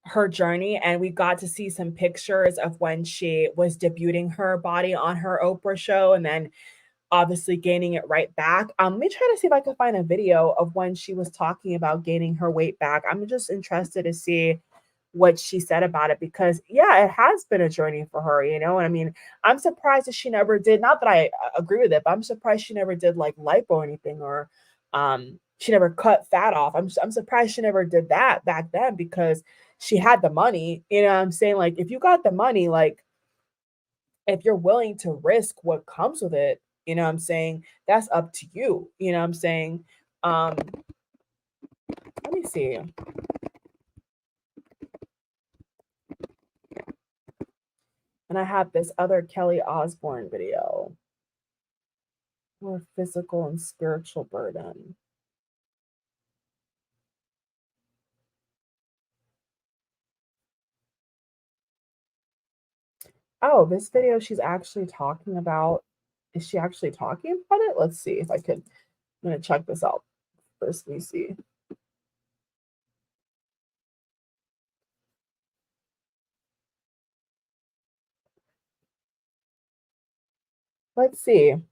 Speaker 1: her journey, and we got to see some pictures of when she was debuting her body on her Oprah show and then obviously gaining it right back. Let me try to see if I can find a video of when she was talking about gaining her weight back. I'm just interested to see what she said about it, because yeah, it has been a journey for her, and I mean, I'm surprised that she never did, not that I agree with it, but I'm surprised she never did like lipo or anything, or she never cut fat off. I'm surprised she never did that back then, because she had the money, what I'm saying? Like, if you got the money, like, if you're willing to risk what comes with it, what I'm saying, that's up to you, what I'm saying. Let me see. And I have this other Kelly Osbourne video. More physical and spiritual burden. Oh, this video she's actually talking about. Is she actually talking about it? Let's see if I could. I'm going to check this out first. Let me see. Let's see. I'm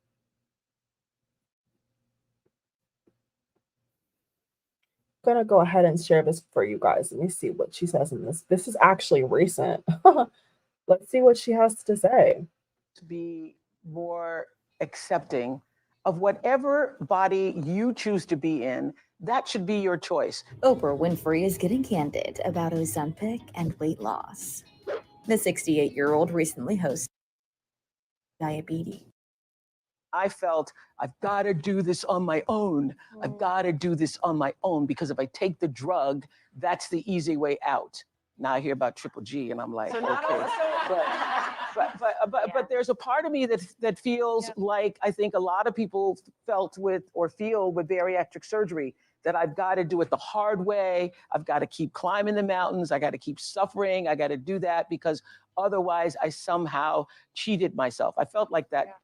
Speaker 1: gonna go ahead and share this for you guys. Let me see what she says in this. This is actually recent. Let's see what she has to say.
Speaker 7: To be more accepting of whatever body you choose to be in. That should be your choice.
Speaker 8: Oprah Winfrey is getting candid about Ozempic and weight loss. The 68-year-old recently hosted diabetes.
Speaker 7: I felt I've got to do this on my own. I've got to do this on my own, because if I take the drug, that's the easy way out. Now I hear about Triple G and I'm like, okay. But there's a part of me that feels like I think a lot of people felt with or feel with bariatric surgery, that I've got to do it the hard way. I've got to keep climbing the mountains. I got to keep suffering. I got to do that because otherwise I somehow cheated myself. I felt like that.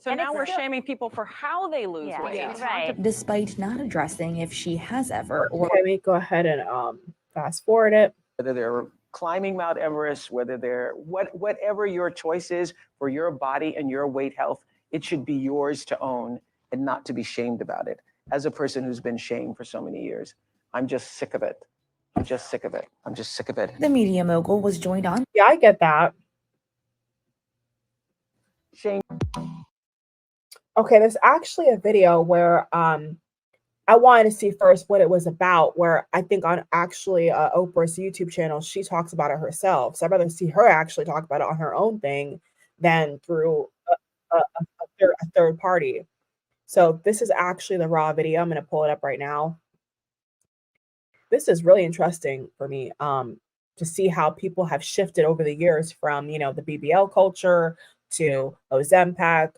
Speaker 9: So now we're shaming people for how they lose weight.
Speaker 8: Yeah, right. Despite not addressing if she has ever or
Speaker 1: Okay, let me go ahead and fast forward it.
Speaker 7: Whether they're climbing Mount Everest, whether they're whatever your choice is for your body and your weight health, it should be yours to own and not to be shamed about it. As a person who's been shamed for so many years, I'm just sick of it. I'm just sick of it. I'm just sick of it.
Speaker 8: the media mogul was joined on
Speaker 1: Yeah, I get that.
Speaker 7: Shame.
Speaker 1: Okay, there's actually a video where I wanted to see first what it was about, where I think on actually Oprah's YouTube channel, she talks about it herself. So I'd rather see her actually talk about it on her own thing than through a third party. So this is actually the raw video. I'm going to pull it up right now. This is really interesting for me to see how people have shifted over the years from, the BBL culture to Ozempic,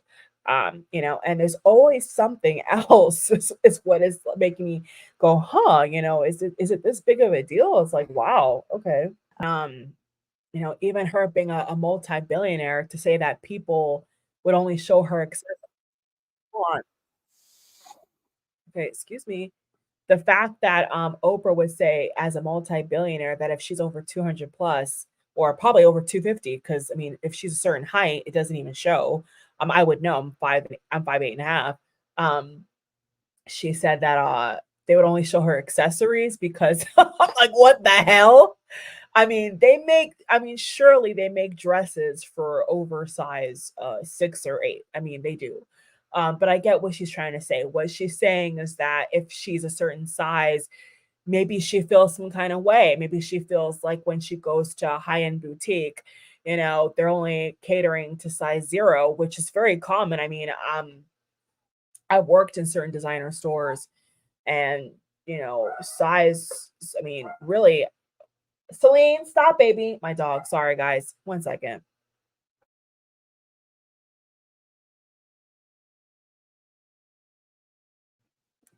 Speaker 1: And there's always something else is what is making me go, huh, is it this big of a deal? It's like, wow, okay. Um, even her being a multi-billionaire, to say that people would only show her hold on. Okay, excuse me. The fact that Oprah would say as a multi-billionaire that if she's over 200 plus or probably over 250, because I mean, if she's a certain height, it doesn't even show. I would know I'm 5'8.5". She said that they would only show her accessories because I'm like, what the hell? Surely they make dresses for oversized 6 or 8. I mean, they do. But I get what she's trying to say. What she's saying is that if she's a certain size, maybe she feels some kind of way. Maybe she feels like when she goes to a high-end boutique, they're only catering to size 0, which is very common. I mean, I've worked in certain designer stores and, size, I mean, really, Celine, stop, baby. My dog. Sorry, guys. 1 second.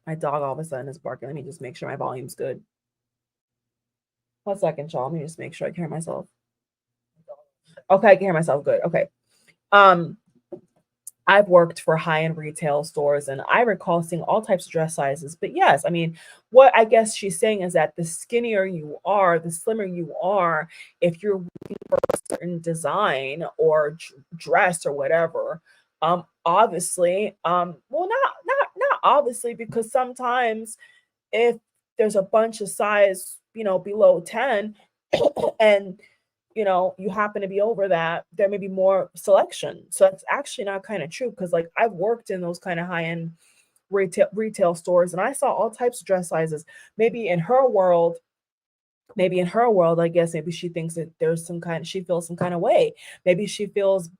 Speaker 1: My dog all of a sudden is barking. Let me just make sure my volume's good. 1 second, y'all. Let me just make sure I can hear myself. Okay, I can hear myself good. Okay. I've worked for high-end retail stores and I recall seeing all types of dress sizes. But yes, I mean, what I guess she's saying is that the skinnier you are, the slimmer you are, if you're looking for a certain design or dress or whatever, obviously, well, not obviously, because sometimes if there's a bunch of size, below 10 and you happen to be over that, there may be more selection. So that's actually not kind of true because like I've worked in those kind of high-end retail stores and I saw all types of dress sizes. Maybe in her world, I guess maybe she thinks that she feels some kind of way. Maybe she feels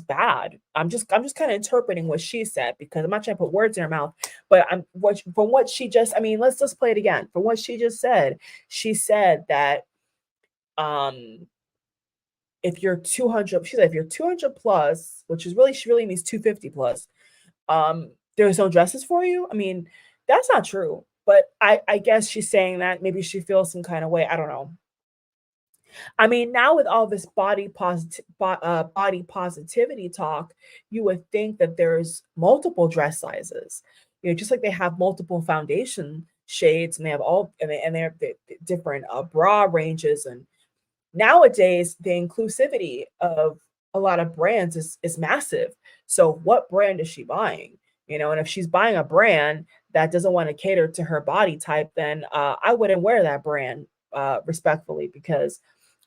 Speaker 1: bad. I'm just kind of interpreting what she said because I'm not trying to put words in her mouth, but from what she just, I mean, let's just play it again. From what she just said, she said that if you're 200, she said if you're 200 plus, which is really, she really means 250 plus, there's no dresses for you. I mean, that's not true. But I guess she's saying that maybe she feels some kind of way. I don't know. I mean, now with all this body positivity talk, you would think that there's multiple dress sizes. Just like they have multiple foundation shades, and they have they have the different bra ranges, and nowadays the inclusivity of a lot of brands is massive. So what brand is she buying? And if she's buying a brand that doesn't want to cater to her body type, then I wouldn't wear that brand respectfully, because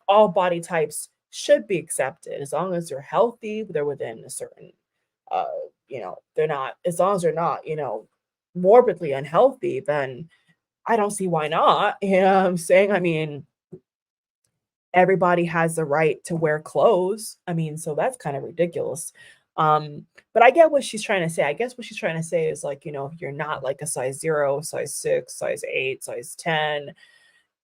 Speaker 1: all body types should be accepted as long as they're healthy, they're within a certain uh they're not, as long as they're not morbidly unhealthy, then I don't see why not. What I'm saying? I mean, everybody has the right to wear clothes. I mean, so that's kind of ridiculous. But I get what she's trying to say. I guess what she's trying to say is like, if you're not like a size 0, size 6, size 8, size 10,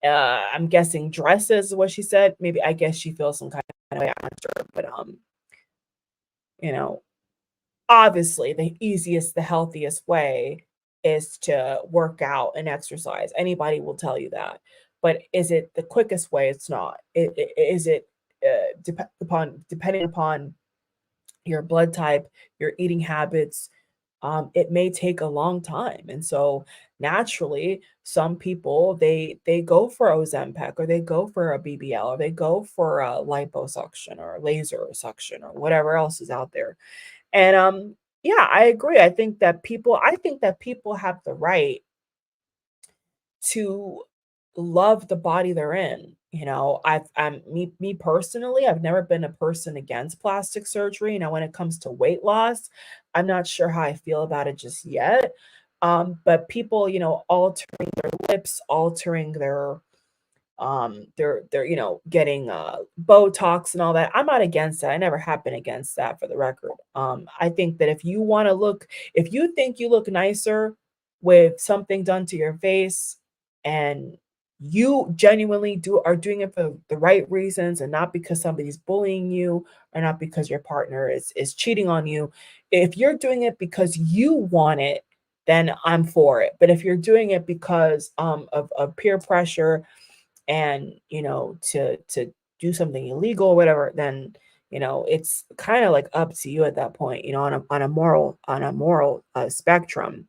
Speaker 1: I'm guessing dresses is what she said. Maybe, I guess she feels some kind of way after, but you know, obviously the easiest, the healthiest way is to work out and exercise. Anybody will tell you that. But is it the quickest way? It's not. Is it depending upon your blood type, your eating habits, it may take a long time. And so naturally, some people they go for Ozempic, or they go for a BBL, or they go for a liposuction or laser suction or whatever else is out there. And yeah, I agree. I think that people have the right to love the body they're in. Me personally, I've never been a person against plastic surgery. When it comes to weight loss, I'm not sure how I feel about it just yet. But people, altering their lips, altering their getting Botox and all that. I'm not against that. I never have been against that, for the record. I think that if you think you look nicer with something done to your face, and you genuinely are doing it for the right reasons and not because somebody's bullying you or not because your partner is cheating on you. If you're doing it because you want it, then I'm for it. But if you're doing it because of peer pressure and to do something illegal or whatever, then it's kind of like up to you at that point, on a moral spectrum.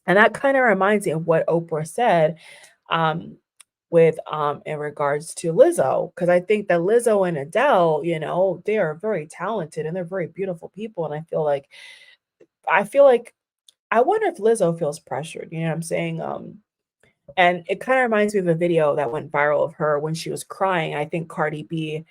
Speaker 1: And that kind of reminds me of what Oprah said um, with in regards to Lizzo, because I think that Lizzo and Adele, they are very talented and they're very beautiful people. And I feel like I wonder if Lizzo feels pressured. You know what I'm saying? And it kind of reminds me of a video that went viral of her when she was crying. I think Cardi B,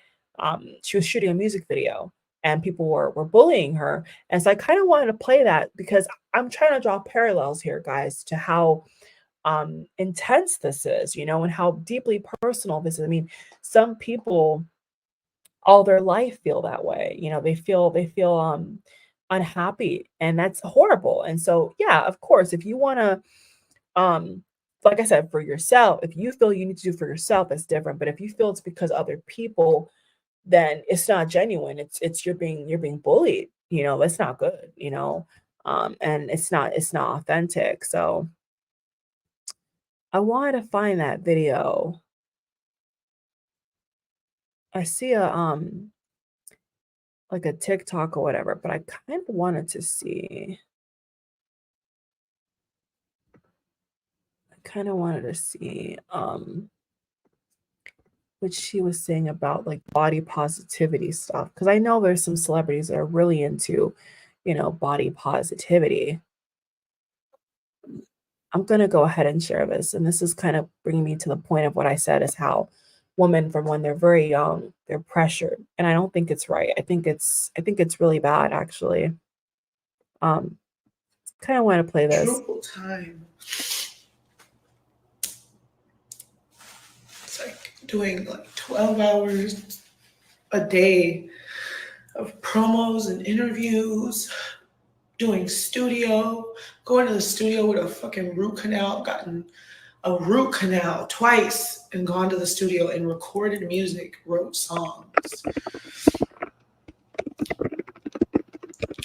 Speaker 1: she was shooting a music video and people were bullying her. And so I kind of wanted to play that because I'm trying to draw parallels here, guys, to how intense this is, and how deeply personal this is. I mean, some people all their life feel that way. They feel unhappy, and that's horrible. And so, yeah, of course, if you want to like I said, for yourself, if you feel you need to do for yourself, that's different. But if you feel it's because other people, then it's not genuine. It's you're being bullied. That's not good. And it's not authentic. So I wanted to find that video. I see a like a TikTok or whatever, but I kind of wanted to see. What she was saying about like body positivity stuff, because I know there's some celebrities that are really into, body positivity. I'm gonna go ahead and share this, and this is kind of bringing me to the point of what I said is how women from when they're very young, they're pressured, and I don't think it's right. I think it's really bad, actually. Um, kind of want to play this.
Speaker 10: Triple time. It's like doing like 12 hours a day of promos and interviews, doing studio, going to the studio with a fucking root canal, gotten a root canal twice and gone to the studio and recorded music, wrote songs.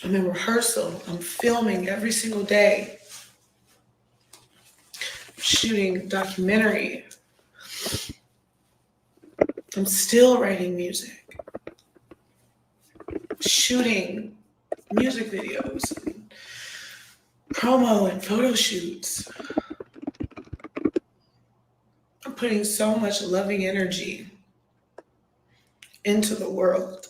Speaker 10: I'm in rehearsal, I'm filming every single day, shooting documentary. I'm still writing music, shooting music videos, and promo and photo shoots. I'm putting so much loving energy into the world.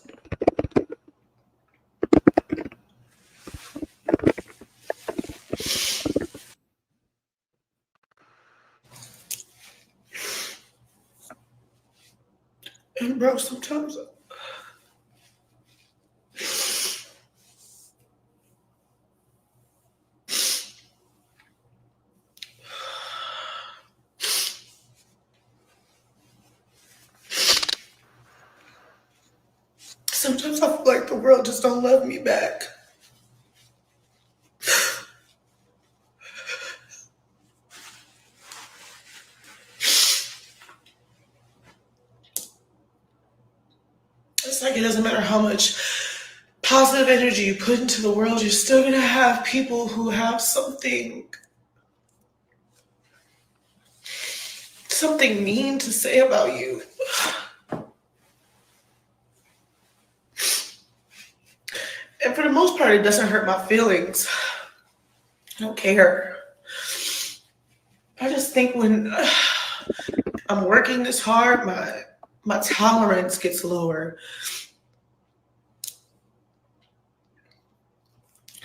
Speaker 10: And bro, sometimes I feel like the world just don't love me back. It's like it doesn't matter how much positive energy you put into the world, you're still gonna have people who have something mean to say about you. And for the most part, it doesn't hurt my feelings. I don't care. I just think when I'm working this hard, my tolerance gets lower.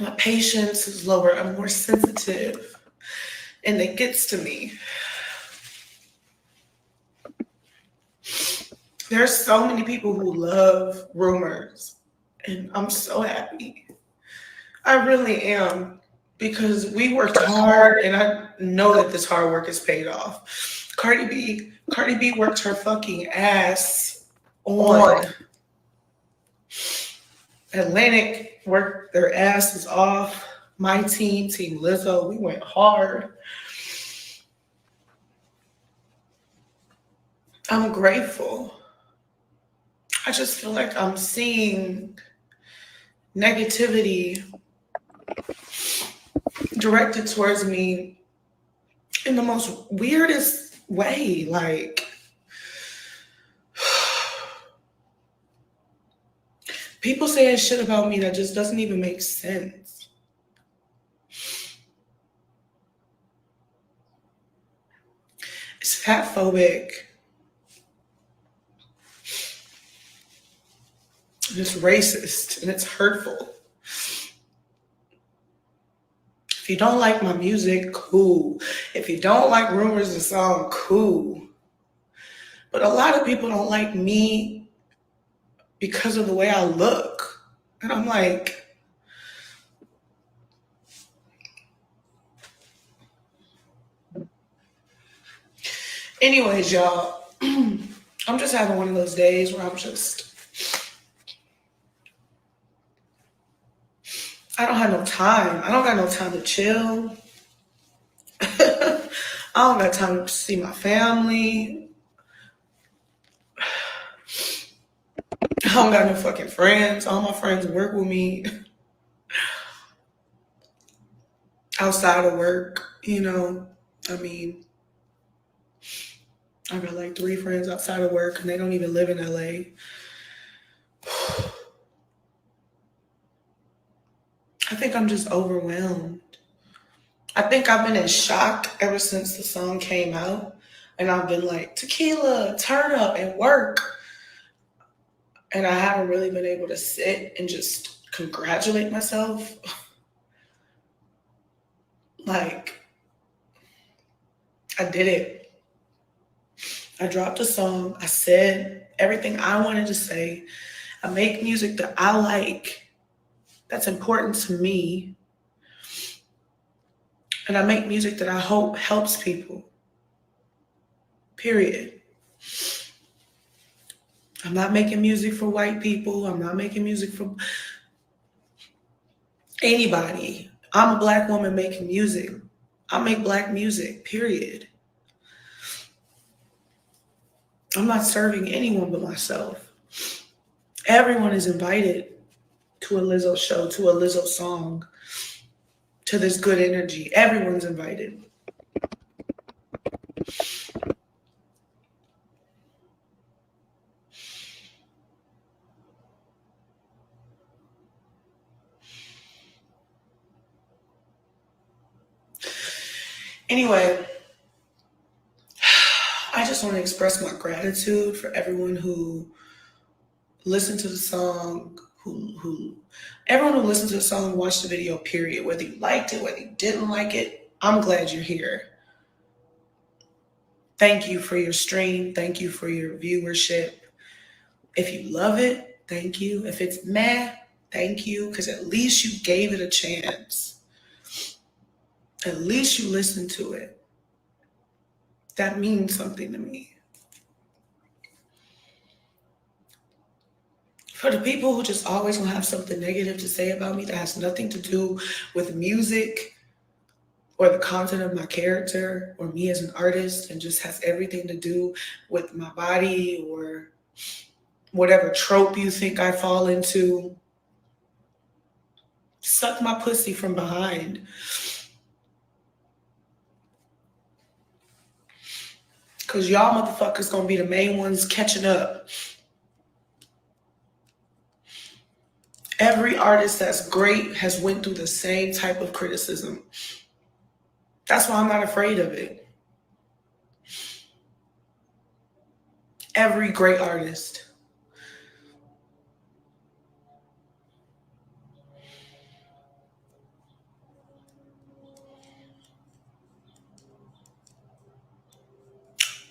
Speaker 10: My patience is lower. I'm more sensitive. And it gets to me. There's so many people who love rumors. And I'm so happy. I really am. Because we worked hard, and I know that this hard work is paid off. Cardi B worked her fucking ass on. Atlantic worked their asses off. My team, Team Lizzo, we went hard. I'm grateful. I just feel like I'm seeing negativity directed towards me in the most weirdest way. Like, people saying shit about me that just doesn't even make sense. It's fat phobic. And it's racist and it's hurtful. If you don't like my music, cool. If you don't like Rumors the song, cool. But a lot of people don't like me because of the way I look. And I'm like, anyways, y'all, I'm just having one of those days where I don't have no time. I don't got no time to chill. I don't got time to see my family. I don't got no fucking friends. All my friends work with me outside of work, you know. I mean, I got like 3 friends outside of work and they don't even live in LA. I think I'm just overwhelmed. I think I've been in shock ever since the song came out. And I've been like, tequila, turn up, and work. And I haven't really been able to sit and just congratulate myself. Like, I did it. I dropped a song. I said everything I wanted to say. I make music that I like, that's important to me. And I make music that I hope helps people. Period. I'm not making music for white people. I'm not making music for anybody. I'm a Black woman making music. I make Black music, period. I'm not serving anyone but myself. Everyone is invited to a Lizzo show, to a Lizzo song, to this good energy. Everyone's invited. Anyway, I just want to express my gratitude for everyone who listened to the song, everyone who listened to the song, watched the video, period. Whether you liked it, whether you didn't like it, I'm glad you're here. Thank you for your stream. Thank you for your viewership. If you love it, thank you. If it's meh, thank you, because at least you gave it a chance. At least you listened to it. That means something to me. For the people who just always gonna have something negative to say about me that has nothing to do with music or the content of my character or me as an artist and just has everything to do with my body or whatever trope you think I fall into, suck my pussy from behind. Because y'all motherfuckers gonna be the main ones catching up. Every artist that's great has went through the same type of criticism. That's why I'm not afraid of it. Every great artist.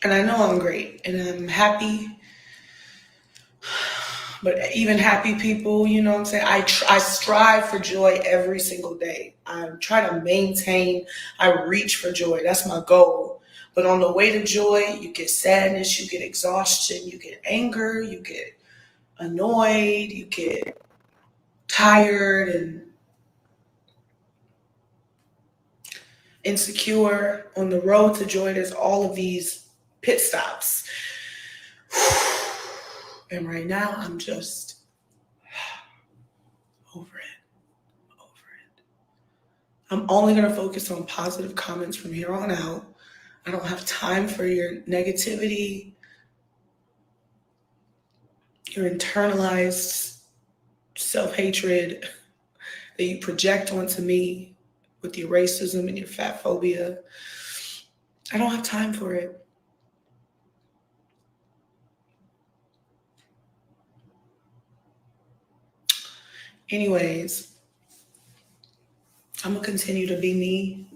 Speaker 10: And I know I'm great and I'm happy. But even happy people, you know what I'm saying? I strive for joy every single day. I try to maintain, I reach for joy. That's my goal. But on the way to joy, you get sadness, you get exhaustion, you get anger, you get annoyed, you get tired and insecure. On the road to joy, there's all of these pit stops. And right now, I'm just over it. I'm only going to focus on positive comments from here on out. I don't have time for your negativity, your internalized self-hatred that you project onto me with your racism and your fat phobia. I don't have time for it. Anyways, I'm gonna continue to be me.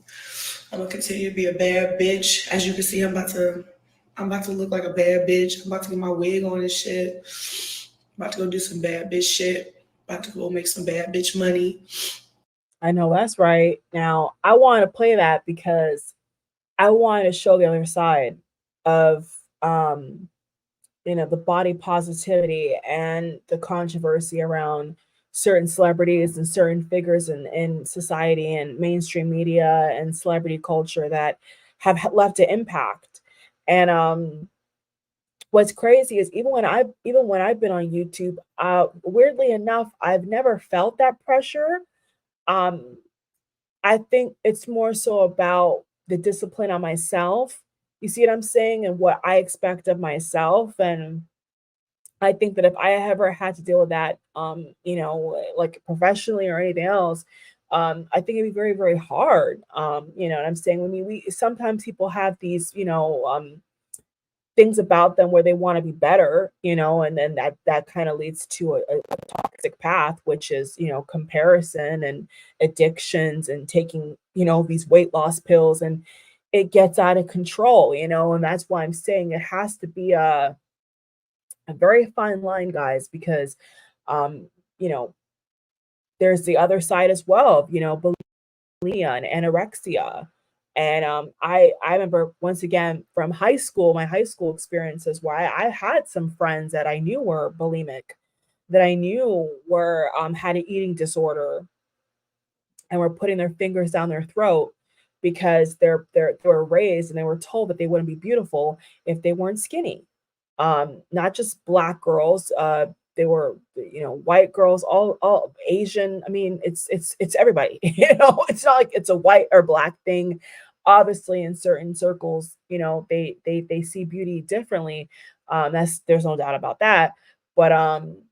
Speaker 10: I'm gonna continue to be a bad bitch. As you can see, I'm about to look like a bad bitch. I'm about to get my wig on and shit. I'm about to go do some bad bitch shit. About to go make some bad bitch money.
Speaker 1: I know that's right. Now, I want to play that because I want to show the other side of the body positivity and the controversy around certain celebrities and certain figures in society and mainstream media and celebrity culture that have left an impact. And what's crazy is even when I've been on YouTube, weirdly enough, I've never felt that pressure. Um, I think it's more so about the discipline on myself. You see what I'm saying? And what I expect of myself. And I think that if I ever had to deal with that, like professionally or anything else, I think it'd be very, very hard. You know what I'm saying? When we sometimes people have these, things about them where they want to be better, and then that kind of leads to a toxic path, which is, comparison and addictions and taking, these weight loss pills, and it gets out of control, and that's why I'm saying it has to be a very fine line, guys, because um, you know, there's the other side as well, bulimia and anorexia. And I remember once again from high school, my high school experiences where I had some friends that I knew were bulimic, that I knew were had an eating disorder and were putting their fingers down their throat because they were raised and they were told that they wouldn't be beautiful if they weren't skinny. Not just black girls, they were, white girls, all Asian. I mean, it's everybody. It's not like it's a white or black thing. Obviously, in certain circles, they see beauty differently. There's no doubt about that. But in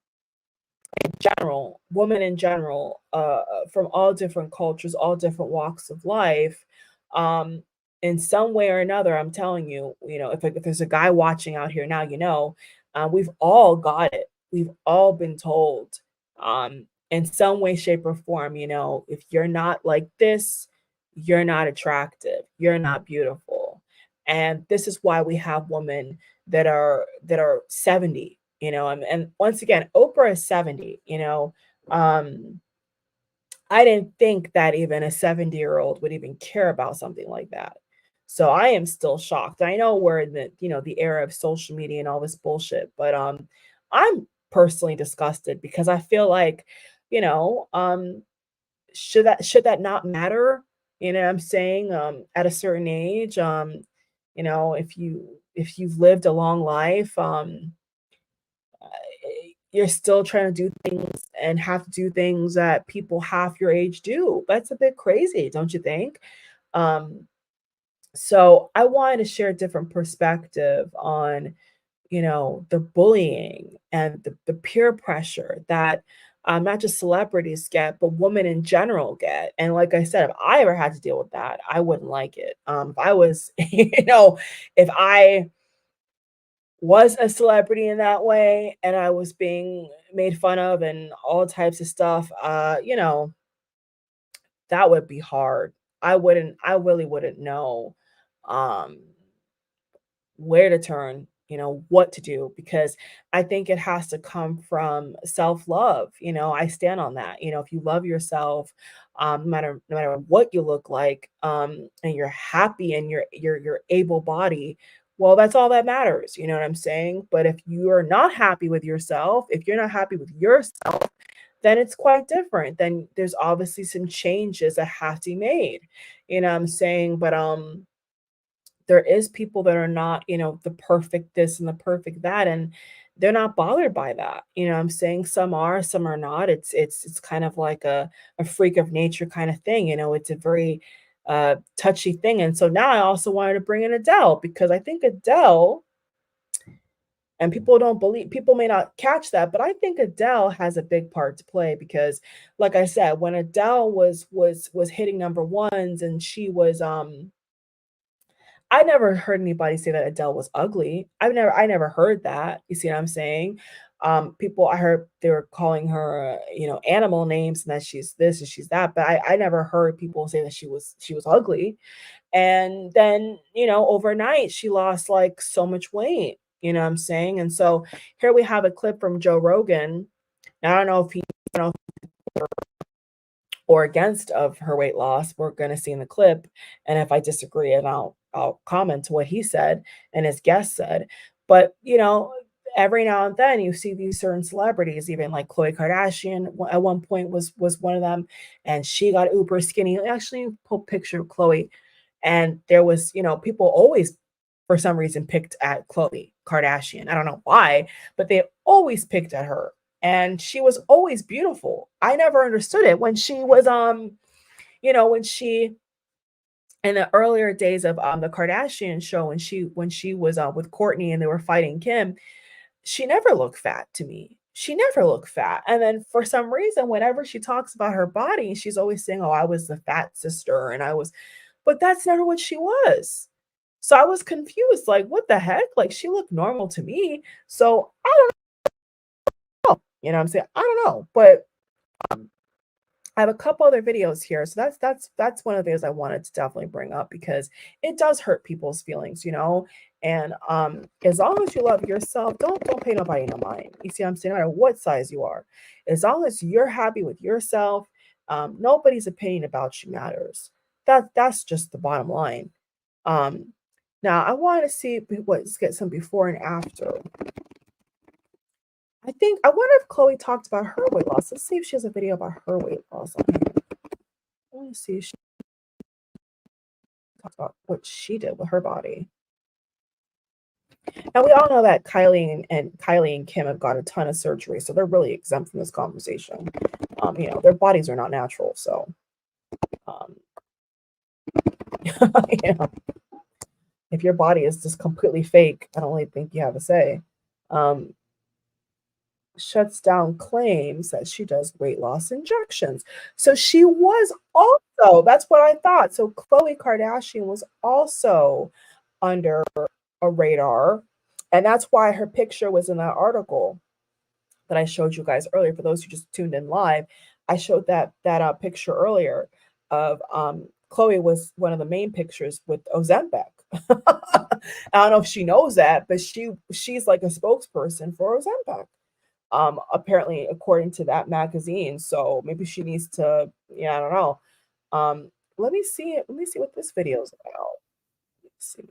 Speaker 1: general, women in general, from all different cultures, all different walks of life, um, in some way or another, I'm telling you, if there's a guy watching out here now, we've all got it. We've all been told, in some way, shape, or form, if you're not like this, you're not attractive, you're not beautiful. And this is why we have women that are 70, and once again, Oprah is 70, um, I didn't think that even a 70-year-old would even care about something like that. So I am still shocked. I know we're in the era of social media and all this bullshit, but I'm personally disgusted because I feel like, you know, um should that not matter? You know what I'm saying? At a certain age, if you've lived a long life, you're still trying to do things and have to do things that people half your age do. That's a bit crazy, don't you think? Um, so I wanted to share a different perspective on, the bullying and the peer pressure that not just celebrities get, but women in general get. And like I said, if I ever had to deal with that, I wouldn't like it. If I was, if I was a celebrity in that way and I was being made fun of and all types of stuff, that would be hard. I really wouldn't know um where to turn, what to do, because I think it has to come from self-love. I stand on that. If you love yourself, no matter what you look like, and you're happy and you're able body, well, that's all that matters. You know what I'm saying? But if you are not happy with yourself, if you're not happy with yourself, then it's quite different. Then there's obviously some changes that have to be made. You know what I'm saying? But there is people that are not, you know, the perfect this and the perfect that, and they're not bothered by that. You know what I'm saying? Some are, some are not. It's kind of like a freak of nature kind of thing. You know, it's a very touchy thing. And so now I also wanted to bring in Adele because I think Adele, and people don't believe, people may not catch that, but I think Adele has a big part to play because, like I said, when Adele was hitting number ones and she was I never heard anybody say that Adele was ugly. I never heard that. You see what I'm saying? People, I heard they were calling her, you know, animal names and that she's this and she's that, but I never heard people say that she was ugly. And then, you know, overnight she lost like so much weight. You know what I'm saying? And so here we have a clip from Joe Rogan. Now, I don't know if he, you know, or against of her weight loss. We're going to see in the clip. And if I disagree, and I'll comment to what he said and his guest said. But, you know, every now and then you see these certain celebrities, even like Khloe Kardashian at one point was one of them, and she got uber skinny. Actually, pull a picture of Khloe, and there was, you know, people always for some reason picked at Khloe Kardashian. I don't know why, but they always picked at her. And she was always beautiful. I never understood it when she was you know, when she in the earlier days of the Kardashian show, when she was with Courtney and they were fighting Kim, she never looked fat to me. She never looked fat. And then for some reason, whenever she talks about her body, she's always saying, "Oh, I was the fat sister," and I was, but that's never what she was. So I was confused, like, what the heck? Like, she looked normal to me. So I don't know. You know what I'm saying? I don't know. But I have a couple other videos here. So that's one of the things I wanted to definitely bring up because it does hurt people's feelings, you know. And as long as you love yourself, don't pay nobody no mind. You see what I'm saying? No matter what size you are, as long as you're happy with yourself, nobody's opinion about you matters. That's just the bottom line. Now I want to see let's get some before and after. I wonder if Khloe talked about her weight loss. Let's see if she has a video about her weight loss on here. I want to see if she talks about what she did with her body. And we all know that Kylie and Kim have got a ton of surgery, so they're really exempt from this conversation. You know, their bodies are not natural, so you know, if your body is just completely fake, I don't really think you have a say. Shuts down claims that she does weight loss injections. So she was also, that's what I thought. So Khloe Kardashian was also under a radar. And that's why her picture was in that article that I showed you guys earlier. For those who just tuned in live, I showed that picture earlier of Khloe was one of the main pictures with Ozempic. I don't know if she knows that, but she's like a spokesperson for Ozempic. Apparently according to that magazine. So maybe she needs to, yeah, I don't know. Let me see what this video is about. Let's see.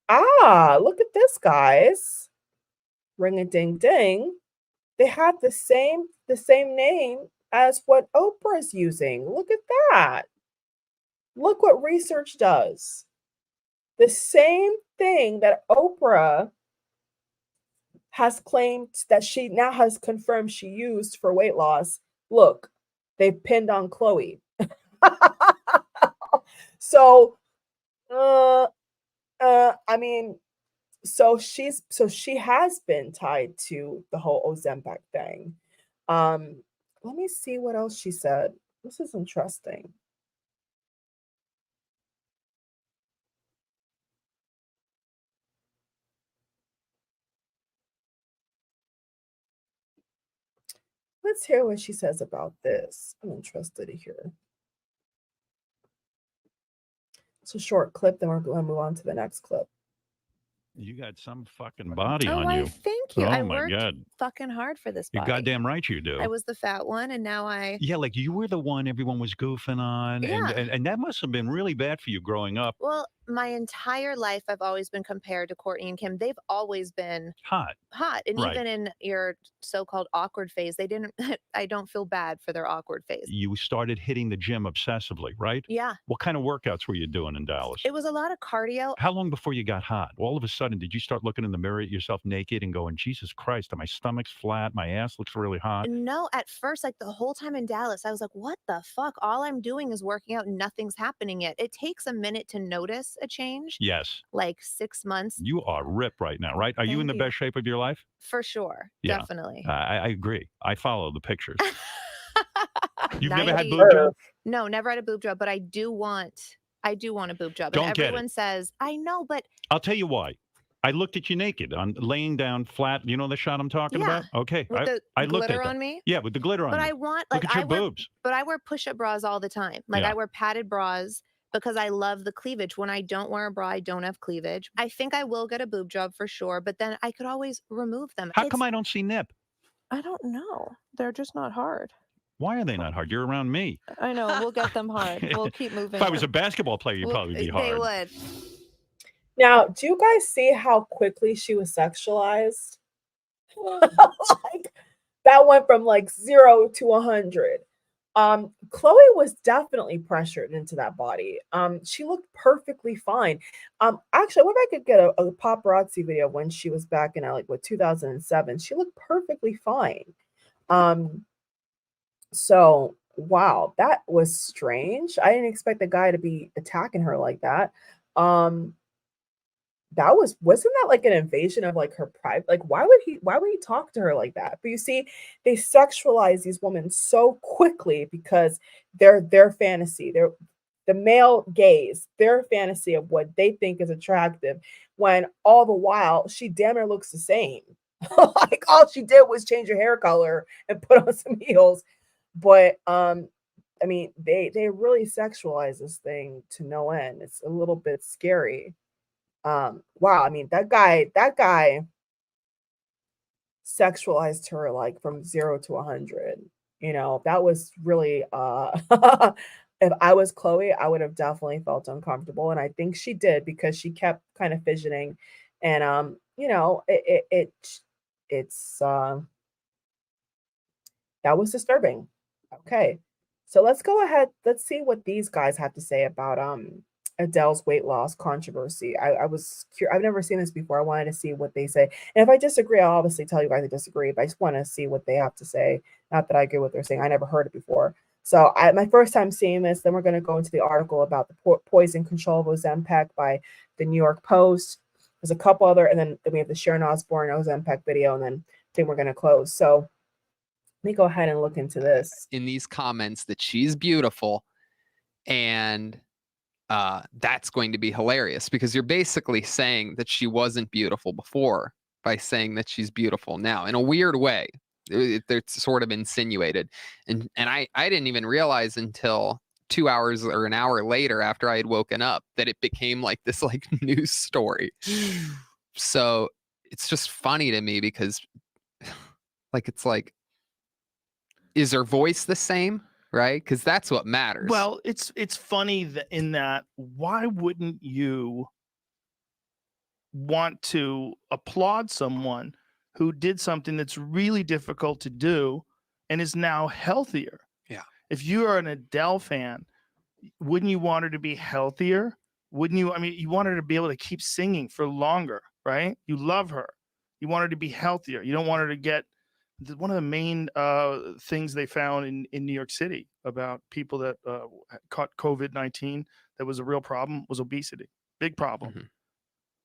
Speaker 1: Ah, look at this, guys. Ring a ding ding. They have the same name as what Oprah's using. Look at that. Look what research does. The same thing that Oprah has claimed that she now has confirmed she used for weight loss. Look, they've pinned on Khloe. So, I mean, so she has been tied to the whole Ozempic thing. Let me see what else she said. This is interesting. Let's hear what she says about this. I'm interested to hear. It's a short clip, then we're going to move on to the next clip.
Speaker 11: You got some fucking body on
Speaker 12: why,
Speaker 11: you.
Speaker 12: thank you.
Speaker 11: Oh
Speaker 12: I
Speaker 11: my
Speaker 12: worked
Speaker 11: God.
Speaker 12: fucking hard for this
Speaker 11: You're
Speaker 12: body.
Speaker 11: goddamn right you do.
Speaker 12: I was the fat one, and now
Speaker 11: Yeah, like you were the one everyone was goofing on,
Speaker 12: Yeah.
Speaker 11: and that must have been really bad for you growing up.
Speaker 12: Well, my entire life, I've always been compared to Courtney and Kim. They've always been
Speaker 11: hot.
Speaker 12: And
Speaker 11: Right.
Speaker 12: even in your so-called awkward phase, they didn't, I don't feel bad for their awkward phase.
Speaker 11: You started hitting the gym obsessively, right?
Speaker 12: Yeah.
Speaker 11: What kind of workouts were you doing in Dallas?
Speaker 12: It was a lot of cardio.
Speaker 11: How long before you got hot? All of a sudden, did you start looking in the mirror at yourself naked and going, Jesus Christ, my stomach's flat, my ass looks really hot?
Speaker 12: No, at first, like the whole time in Dallas, I was like, what the fuck? All I'm doing is working out and nothing's happening yet. It takes a minute to notice a change.
Speaker 11: Yes.
Speaker 12: Like 6 months.
Speaker 11: You are ripped right now, right? Are you in the best shape of your life?
Speaker 12: For sure.
Speaker 11: Yeah.
Speaker 12: Definitely.
Speaker 11: I agree. I follow the pictures. You've
Speaker 12: 90.
Speaker 11: never had boob job?
Speaker 12: No, never had a boob job, but I do want a boob job.
Speaker 11: Don't
Speaker 12: and
Speaker 11: get it.
Speaker 12: everyone says, I know, but
Speaker 11: I'll tell you why. I looked at you naked, on laying down flat. You know the shot I'm talking about? Okay.
Speaker 12: with the
Speaker 11: I looked
Speaker 12: glitter
Speaker 11: at that.
Speaker 12: on me.
Speaker 11: Yeah, with the glitter on
Speaker 12: But
Speaker 11: you.
Speaker 12: I want,
Speaker 11: Look
Speaker 12: like,
Speaker 11: at your boobs.
Speaker 12: But I wear push-up bras all the time. Like
Speaker 11: Yeah.
Speaker 12: I wear padded bras because I love the cleavage. When I don't wear a bra, I don't have cleavage. I think I will get a boob job for sure, but then I could always remove them.
Speaker 11: How come I don't see nip?
Speaker 9: I don't know. They're just not hard.
Speaker 11: Why are they not hard? You're around me.
Speaker 9: I know. We'll get them hard. We'll keep moving.
Speaker 11: If I was a basketball player, you'd probably be hard.
Speaker 12: They would.
Speaker 1: Now, do you guys see how quickly she was sexualized? Like, that went from like 0 to 100. Chloe was definitely pressured into that body. She looked perfectly fine. Actually, I wonder if I could get a paparazzi video when she was back in like 2007. She looked perfectly fine. So wow, that was strange. I didn't expect the guy to be attacking her like that. Wasn't that like an invasion of like her private? Like, why would he talk to her like that? But you see, they sexualize these women so quickly because their fantasy, the male gaze, their fantasy of what they think is attractive, when all the while she damn near looks the same. Like all she did was change her hair color and put on some heels. But I mean, they really sexualize this thing to no end. It's a little bit scary. Wow, I mean, that guy sexualized her like from 0 to 100. You know, that was really if I was Chloe, I would have definitely felt uncomfortable, and I think she did because she kept kind of fidgeting, and you know, it's that was disturbing. Okay, so let's go ahead. Let's see what these guys have to say about Adele's weight loss controversy. I've never seen this before. I wanted to see what they say. And if I disagree, I'll obviously tell you guys I disagree, but I just want to see what they have to say. Not that I agree with what they're saying. I never heard it before. So my first time seeing this, then we're going to go into the article about the poison control of Ozempic by the New York Post. There's a couple other, and then we have the Sharon Osbourne Ozempic video, and then I think we're going to close. So let me go ahead and look into this.
Speaker 13: In these comments that she's beautiful, and that's going to be hilarious because you're basically saying that she wasn't beautiful before by saying that she's beautiful now in a weird way. They're sort of insinuated. And I didn't even realize until 2 hours or an hour later after I had woken up that it became like this like news story. So it's just funny to me because like, it's like, is her voice the same? Right? Because that's what matters.
Speaker 14: Well, it's funny that in that, why wouldn't you want to applaud someone who did something that's really difficult to do and is now healthier?
Speaker 13: Yeah.
Speaker 14: If you are an Adele fan, wouldn't you want her to be healthier? Wouldn't you? I mean, you want her to be able to keep singing for longer, right? You love her. You want her to be healthier. You don't want her to get one of the main things they found in New York City about people that caught COVID-19 that was a real problem was obesity. Big problem.
Speaker 13: Mm-hmm.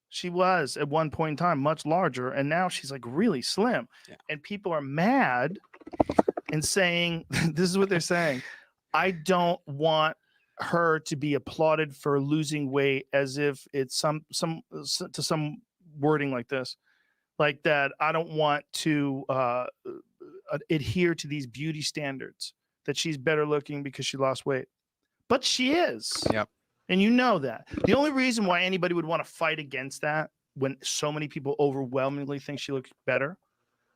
Speaker 14: She was at one point in time much larger, and now she's like really slim.
Speaker 13: Yeah.
Speaker 14: And people are mad and saying, this is what they're saying, I don't want her to be applauded for losing weight as if it's some wording like this. Like that, I don't want to adhere to these beauty standards, that she's better looking because she lost weight. But she is.
Speaker 13: Yep.
Speaker 14: And you know that. The only reason why anybody would want to fight against that when so many people overwhelmingly think she looks better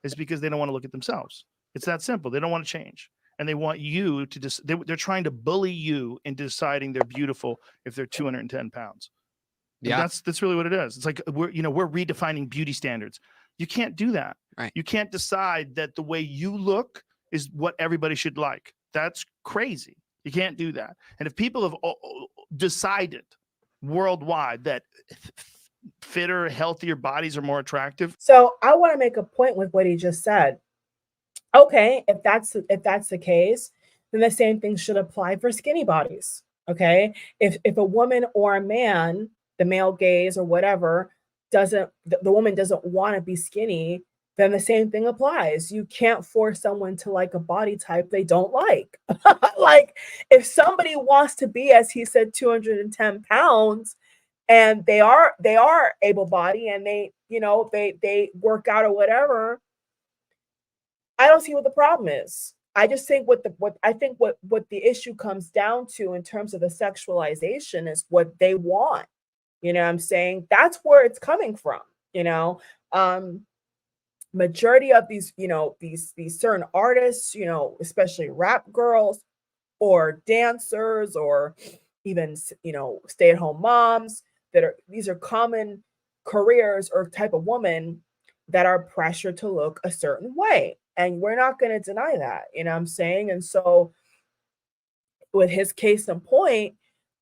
Speaker 14: is because they don't want to look at themselves. It's that simple. They don't want to change. And they want you to they're trying to bully you into deciding they're beautiful if they're 210 pounds.
Speaker 13: Yeah.
Speaker 14: That's really what it is. It's like we're redefining beauty standards. You can't do that.
Speaker 13: Right.
Speaker 14: You can't decide that the way you look is what everybody should like. That's crazy. You can't do that. And if people have decided worldwide that fitter, healthier bodies are more attractive.
Speaker 1: So I want to make a point with what he just said. Okay, if that's the case, then the same thing should apply for skinny bodies. Okay, if a woman or a man, the male gaze or whatever, the woman doesn't want to be skinny, then the same thing applies. You can't force someone to like a body type they don't like. Like if somebody wants to be, as he said, 210 pounds, and they are able-bodied and they work out or whatever, I don't see what the problem is. I just think what the issue comes down to in terms of the sexualization is what they want. You know what I'm saying? That's where it's coming from, majority of these, these certain artists, especially rap girls or dancers or even, stay-at-home moms these are common careers or type of woman that are pressured to look a certain way. And we're not going to deny that, you know what I'm saying? And so with his case in point,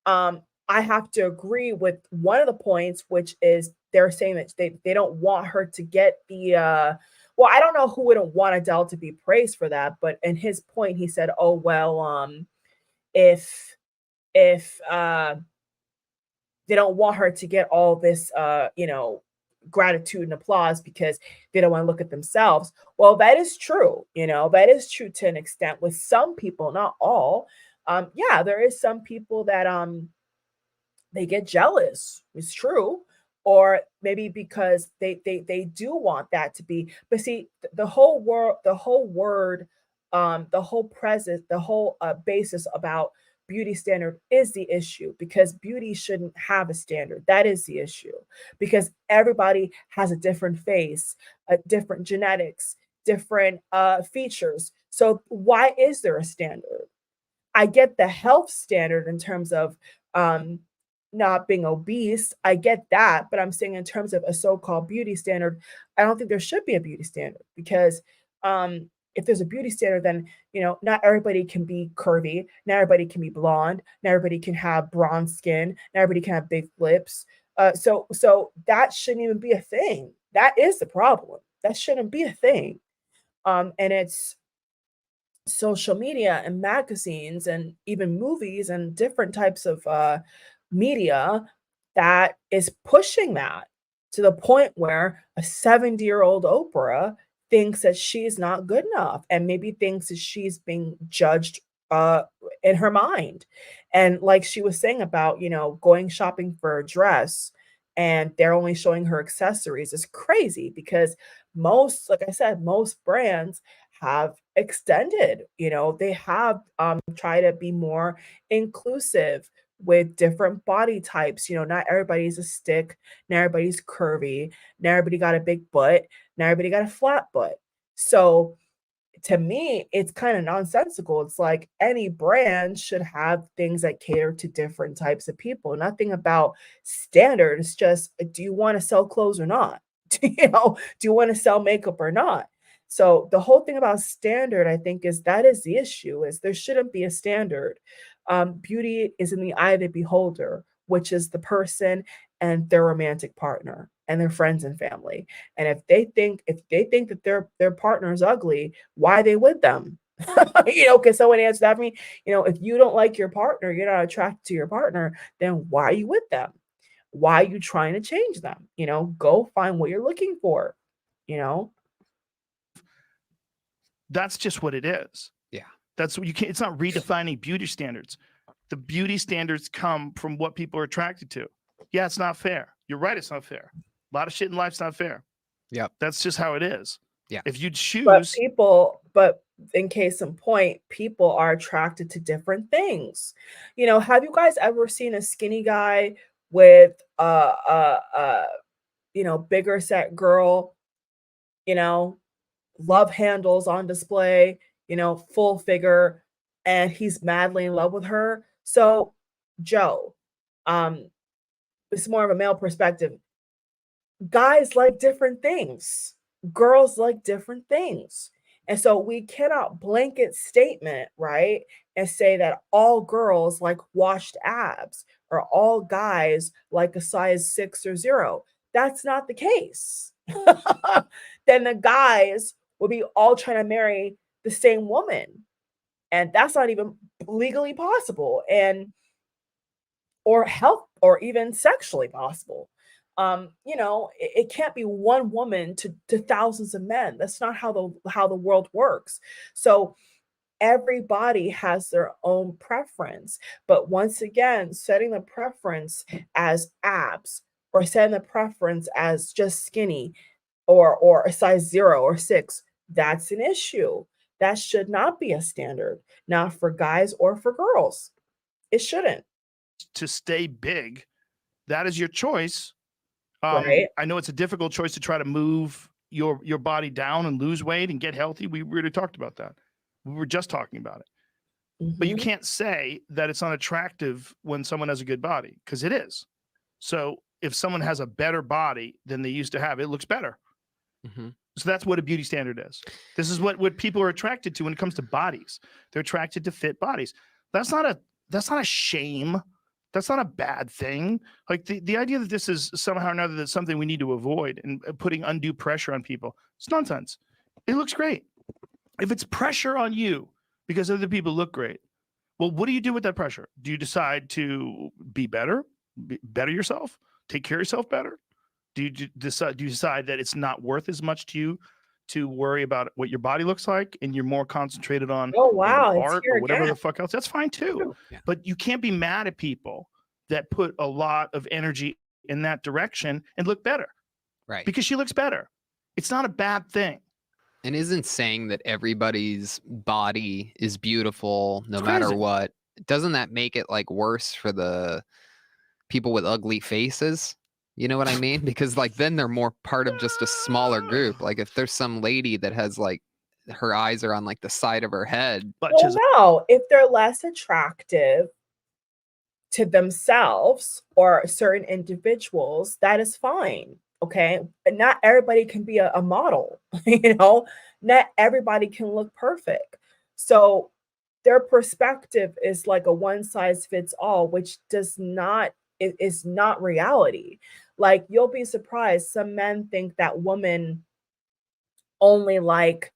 Speaker 1: I have to agree with one of the points, which is they're saying that they don't want her to get the, well, I don't know who wouldn't want Adele to be praised for that, but in his point, he said, oh, well, if they don't want her to get all this, gratitude and applause because they don't want to look at themselves. Well, that is true. That is true to an extent with some people, not all. Yeah, there is some people that they get jealous. It's true. Or maybe because they do want that to be. But see, the whole basis about beauty standard is the issue, because beauty shouldn't have a standard. That is the issue, because everybody has a different face, different genetics, different features. So why is there a standard? I get the health standard in terms of not being obese. I get that, but I'm saying in terms of a so-called beauty standard, I don't think there should be a beauty standard, because if there's a beauty standard, then not everybody can be curvy, not everybody can be blonde, not everybody can have bronze skin, not everybody can have big lips. So that shouldn't even be a thing. That is the problem. That shouldn't be a thing. And it's social media and magazines and even movies and different types of media that is pushing that to the point where a 70-year-old Oprah thinks that she's not good enough, and maybe thinks that she's being judged in her mind. And like she was saying about, going shopping for a dress and they're only showing her accessories is crazy, because like I said, most brands have extended, they have tried to be more inclusive with different body types. Not everybody's a stick, not everybody's curvy, not everybody got a big butt, not everybody got a flat butt. So to me, it's kind of nonsensical. It's like any brand should have things that cater to different types of people. Nothing about standard. It's just, do you want to sell clothes or not? Do you want to sell makeup or not? So the whole thing about standard, I think, is the issue, is there shouldn't be a standard. Beauty is in the eye of the beholder, which is the person and their romantic partner and their friends and family. And if they think that their partner is ugly, why are they with them? Can someone answer that for me? If you don't like your partner, you're not attracted to your partner, then why are you with them? Why are you trying to change them? Go find what you're looking for.
Speaker 14: That's just what it is.
Speaker 13: Yeah.
Speaker 14: That's what you can't. It's not redefining beauty standards. The beauty standards come from what people are attracted to. Yeah, it's not fair. You're right. It's not fair. A lot of shit in life's not fair.
Speaker 13: Yep.
Speaker 14: That's just how it is.
Speaker 13: Yeah.
Speaker 14: If you choose,
Speaker 1: but in case in point, people are attracted to different things. Have you guys ever seen a skinny guy with bigger set girl, love handles on display, full figure, and he's madly in love with her? So Joe, it's more of a male perspective. Guys like different things. Girls like different things. And so we cannot blanket statement, right? And say that all girls like washed abs or all guys like a size 6 or 0. That's not the case. Then the guys will be all trying to marry the same woman. And that's not even legally possible and or health or even sexually possible. It can't be one woman to thousands of men. That's not how the world works. So everybody has their own preference. But once again, setting the preference as abs or setting the preference as just skinny or a size 0 or 6, that's an issue. That should not be a standard, not for guys or for girls. It shouldn't.
Speaker 14: To stay big, that is your choice.
Speaker 1: Right.
Speaker 14: I know it's a difficult choice to try to move your body down and lose weight and get healthy. We already talked about that. We were just talking about it. But you can't say that it's unattractive when someone has a good body, because it is. So if someone has a better body than they used to have, it looks better. So that's what a beauty standard is. This is what people are attracted to when it comes to bodies. They're attracted to fit bodies. That's not a shame. That's not a bad thing. Like the idea that this is somehow or another that's something we need to avoid and putting undue pressure on people, it's nonsense. It looks great. If it's pressure on you because other people look great, well, what do you do with that pressure? Do you decide to be better yourself, take care of yourself better? Do you decide that it's not worth as much to you to worry about what your body looks like and you're more concentrated on maybe art or whatever the fuck else? That's fine too.
Speaker 13: Yeah.
Speaker 14: But you can't be mad at people that put a lot of energy in that direction and look better.
Speaker 13: Right.
Speaker 14: Because she looks better. It's not a bad thing.
Speaker 13: And isn't saying that everybody's body is beautiful no matter what, doesn't that make it like worse for the people with ugly faces? You know what I mean? Because like then they're more part of just a smaller group. Like if there's some lady that has like her eyes are on like the side of her head.
Speaker 1: Well, no, if they're less attractive to themselves or certain individuals, that is fine. Okay. But not everybody can be a model, not everybody can look perfect. So their perspective is like a one size fits all, which is not reality. Like you'll be surprised. Some men think that women only like,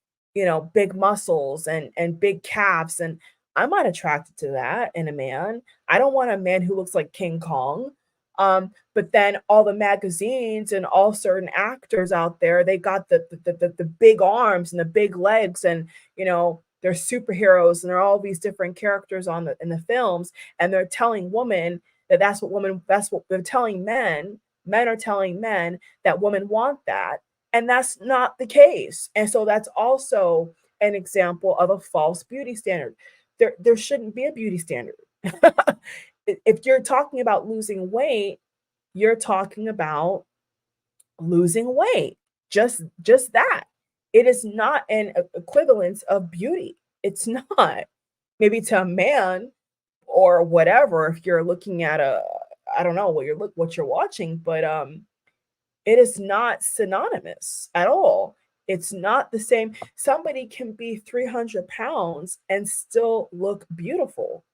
Speaker 1: big muscles and big calves. And I'm not attracted to that in a man. I don't want a man who looks like King Kong. But then all the magazines and all certain actors out there, they got the big arms and the big legs, and they're superheroes and they're all these different characters in the films, and they're telling women that's what they're telling men. Men are telling men that women want that, and that's not the case. And so that's also an example of a false beauty standard. There shouldn't be a beauty standard. If you're talking about losing weight, you're talking about losing weight. Just that. It is not an equivalence of beauty. It's not. Maybe to a man or whatever, if you're looking at I don't know what you're watching, but it is not synonymous at all. It's not the same. Somebody can be 300 pounds and still look beautiful.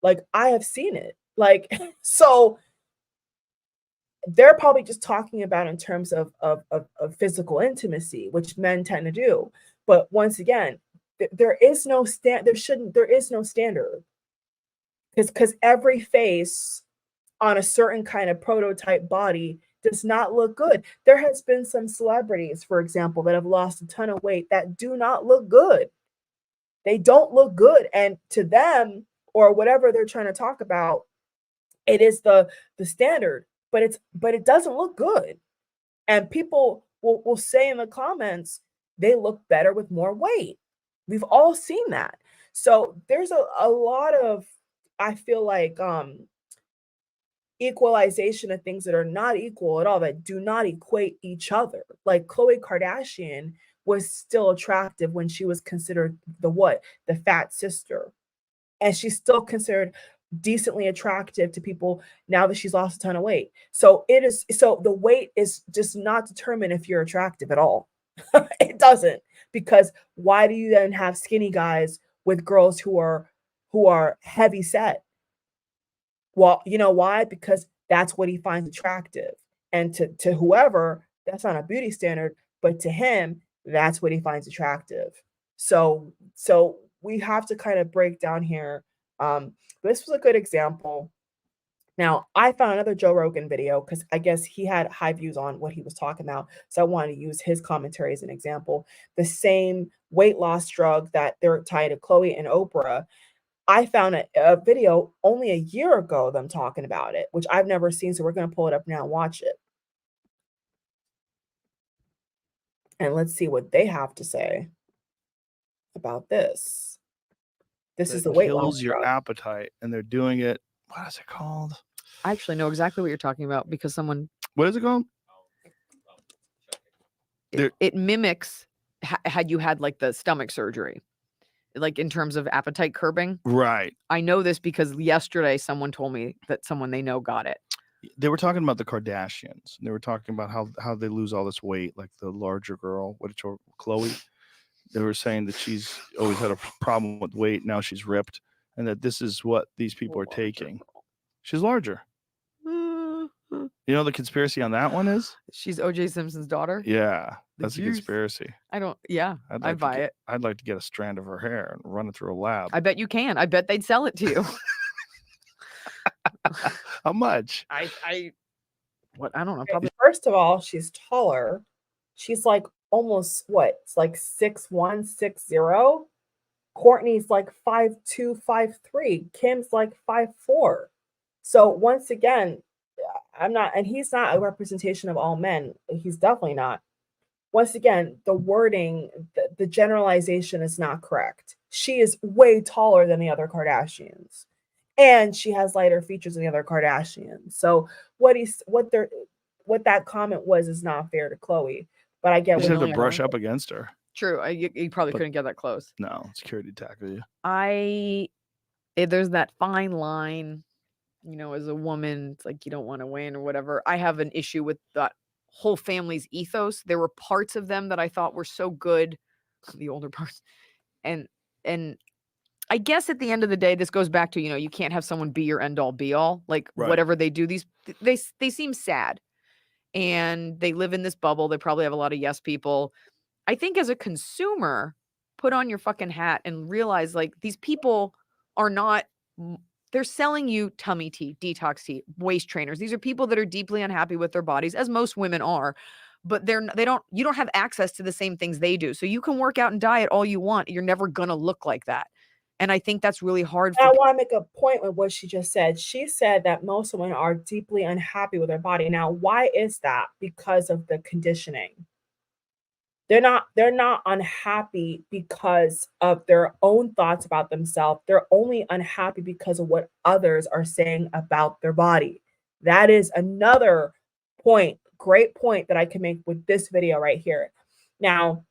Speaker 1: Like I have seen it. Like, so they're probably just talking about in terms of physical intimacy, which men tend to do. But once again, there is no standard because every face on a certain kind of prototype body does not look good. There has been some celebrities, for example, that have lost a ton of weight that do not look good. They don't look good. And to them, or whatever they're trying to talk about, it is the standard, but it doesn't look good. And people will say in the comments, they look better with more weight. We've all seen that. So there's a lot of, I feel like, equalization of things that are not equal at all, that do not equate each other. Like Khloe Kardashian was still attractive when she was considered the fat sister. And she's still considered decently attractive to people now that she's lost a ton of weight. So the weight is just not determined if you're attractive at all. It doesn't, because why do you then have skinny guys with girls who are heavy set? Well, you know why? Because that's what he finds attractive. And to whoever, that's not a beauty standard, but to him, that's what he finds attractive. So we have to kind of break down here. This was a good example. Now, I found another Joe Rogan video because I guess he had high views on what he was talking about. So I wanted to use his commentary as an example. The same weight loss drug that they're tied to Khloe and Oprah. I found a video only a year ago of them talking about it, which I've never seen. So we're going to pull it up now and watch it. And let's see what they have to say about this. This is the weight loss
Speaker 14: kills your
Speaker 1: drug.
Speaker 14: appetite, and they're doing it. What is it called?
Speaker 15: I actually know exactly what you're talking about because someone.
Speaker 14: What is it called?
Speaker 15: It mimics had you had like the stomach surgery, like in terms of appetite curbing.
Speaker 14: Right.
Speaker 15: I know this because yesterday someone told me that someone they know got it.
Speaker 14: They were talking about the Kardashians. They were talking about how they lose all this weight, like the larger girl, Khloe. They were saying that she's always had a problem with weight. Now she's ripped, and that this is what these people are taking. She's larger. You know the conspiracy on that one is?
Speaker 15: She's O.J. Simpson's daughter.
Speaker 14: Yeah, that's a conspiracy.
Speaker 15: I don't. Yeah, I buy it.
Speaker 14: I'd like to get a strand of her hair and run it through a lab.
Speaker 15: I bet you can. I bet they'd sell it to you.
Speaker 14: How much?
Speaker 15: I don't know. Probably.
Speaker 1: First of all, she's taller. She's like almost what? It's like 6'1", 6'0". Courtney's like 5'2", 5'3". Kim's like 5'4". So once again, I'm not, and he's not a representation of all men. He's definitely not. Once again, the wording, the generalization is not correct. She is way taller than the other Kardashians, and she has lighter features than the other Kardashians. So what that comment was is not fair to Khloe. But I get
Speaker 14: you just have to brush up against her.
Speaker 15: True. You probably couldn't get that close.
Speaker 14: No, security tackle you.
Speaker 15: There's that fine line. You know, as a woman, it's like you don't want to win or whatever. I have an issue with that whole family's ethos. There were parts of them that I thought were so good, the older parts. And I guess at the end of the day, this goes back to, you can't have someone be your end all be all. Like whatever they do, they seem sad. And they live in this bubble. They probably have a lot of yes people. I think as a consumer, put on your fucking hat and realize like these people are not... They're selling you tummy tea, detox tea, waist trainers. These are people that are deeply unhappy with their bodies, as most women are, but you don't have access to the same things they do. So you can work out and diet all you want. You're never going to look like that. And I think that's really hard.
Speaker 1: I want to make a point with what she just said. She said that most women are deeply unhappy with their body. Now, why is that? Because of the conditioning. They're not unhappy because of their own thoughts about themselves. They're only unhappy because of what others are saying about their body. That is another point, great point that I can make with this video right here. Now,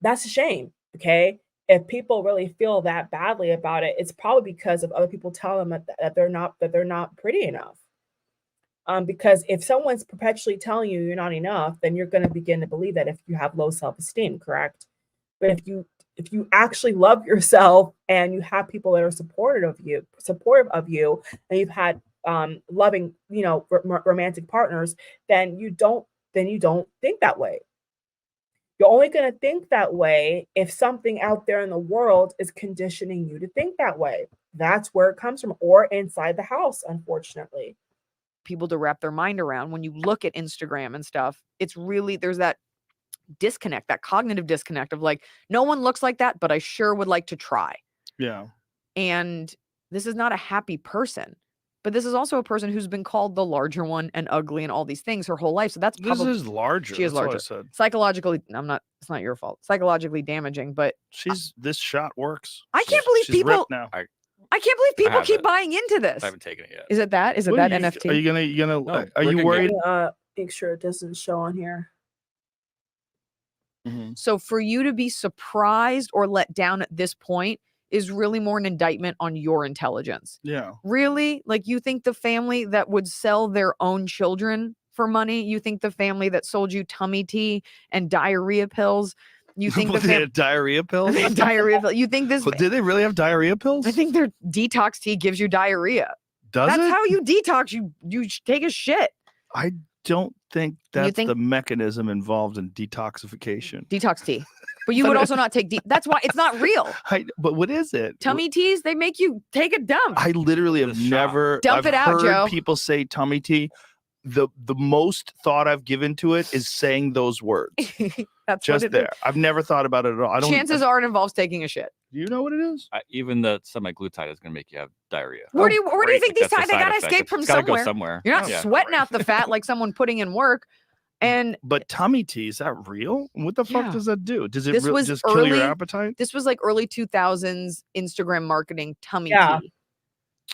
Speaker 1: that's a shame, okay? If people really feel that badly about it, it's probably because of other people telling them that they're not pretty enough. Because if someone's perpetually telling you you're not enough, then you're going to begin to believe that if you have low self-esteem, correct? But if you actually love yourself and you have people that are supportive of you, and you've had loving, romantic partners, then you don't think that way. You're only going to think that way if something out there in the world is conditioning you to think that way. That's where it comes from, or inside the house, unfortunately.
Speaker 15: People to wrap their mind around. When you look at Instagram and stuff, it's really, there's that disconnect, that cognitive disconnect of like, no one looks like that, but I sure would like to try.
Speaker 14: Yeah.
Speaker 15: And this is not a happy person, but this is also a person who's been called the larger one and ugly and all these things her whole life. So that's probably,
Speaker 14: this is larger.
Speaker 15: She is
Speaker 14: That's what I
Speaker 15: larger.
Speaker 14: said.
Speaker 15: Psychologically, it's not your fault. Psychologically damaging, but
Speaker 14: this shot works.
Speaker 15: I can't believe
Speaker 14: she's
Speaker 15: people
Speaker 14: ripped now.
Speaker 15: I can't believe people keep buying into this.
Speaker 16: I haven't taken it yet.
Speaker 15: Is it that? Is it that NFT?
Speaker 14: Are you gonna?
Speaker 16: No,
Speaker 14: are you worried?
Speaker 1: Make sure it doesn't show on here.
Speaker 15: So for you to be surprised or let down at this point is really more an indictment on your intelligence.
Speaker 14: Yeah.
Speaker 15: Really? Like, you think the family that would sell their own children for money, you think the family that sold you tummy tea and diarrhea pills, you think the
Speaker 14: They
Speaker 15: family
Speaker 14: had diarrhea pills?
Speaker 15: diarrhea pill, you think this
Speaker 14: But did they really have diarrhea pills?
Speaker 15: I think their detox tea gives you diarrhea.
Speaker 14: Does
Speaker 15: That's
Speaker 14: it?
Speaker 15: how you detox. You take a shit.
Speaker 14: I don't think that's
Speaker 15: think-
Speaker 14: the mechanism involved in detoxification.
Speaker 15: Detox tea. But you would also not take that's why it's not real.
Speaker 14: But what is it?
Speaker 15: Tummy teas, they make you take a dump.
Speaker 14: I literally have never
Speaker 15: Dump
Speaker 14: I've
Speaker 15: it out,
Speaker 14: heard
Speaker 15: Joe.
Speaker 14: people say tummy tea. The most thought I've given to it is saying those words.
Speaker 15: That's
Speaker 14: Just
Speaker 15: what it
Speaker 14: there.
Speaker 15: is.
Speaker 14: I've never thought about it at all. I don't.
Speaker 15: Chances are it involves taking a shit.
Speaker 14: Do you know what it is?
Speaker 16: Even the semaglutide is going to make you have diarrhea.
Speaker 15: Where do you think these
Speaker 16: That's a
Speaker 15: times they
Speaker 16: side
Speaker 15: gotta
Speaker 16: effect.
Speaker 15: escape from
Speaker 16: It's gotta
Speaker 15: somewhere?
Speaker 16: go somewhere.
Speaker 15: You're not
Speaker 16: Yeah.
Speaker 15: sweating out the fat like someone putting in work. And
Speaker 14: But tummy tea, is that real? What the fuck
Speaker 15: Yeah.
Speaker 14: does that do? Does it
Speaker 15: this was
Speaker 14: just kill your
Speaker 15: early-
Speaker 14: appetite?
Speaker 15: This was like early 2000s Instagram marketing tummy
Speaker 1: Yeah.
Speaker 15: tea.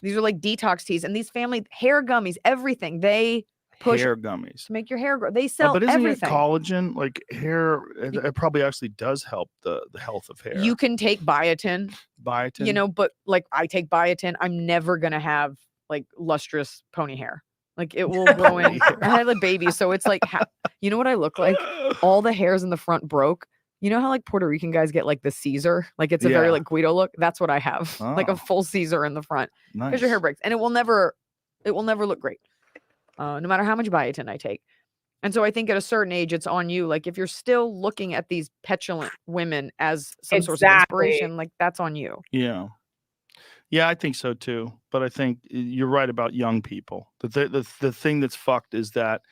Speaker 15: These are like detox teas, and these family hair gummies, everything they push
Speaker 14: Hair gummies.
Speaker 15: to make your hair grow. They sell
Speaker 14: But isn't
Speaker 15: everything.
Speaker 14: it collagen? Like hair, it probably actually does help the health of hair.
Speaker 15: You can take biotin,
Speaker 14: biotin.
Speaker 15: you know, but like I take biotin, I'm never gonna have like lustrous pony hair. Like it will grow in. I had a baby, so it's like, you know what I look like? All the hairs in the front broke. You know how like Puerto Rican guys get like the Caesar, like it's a very
Speaker 14: Yeah.
Speaker 15: like Guido look. That's what I have, like
Speaker 14: Oh.
Speaker 15: a full Caesar in the front because
Speaker 14: Nice.
Speaker 15: your hair breaks, and it will never look great, no matter how much biotin I take. And so I think at a certain age, it's on you. Like if you're still looking at these petulant women as some source of
Speaker 1: Exactly.
Speaker 15: inspiration, like that's on you.
Speaker 14: Yeah. Yeah, I think so too. But I think you're right about young people. The thing that's fucked is that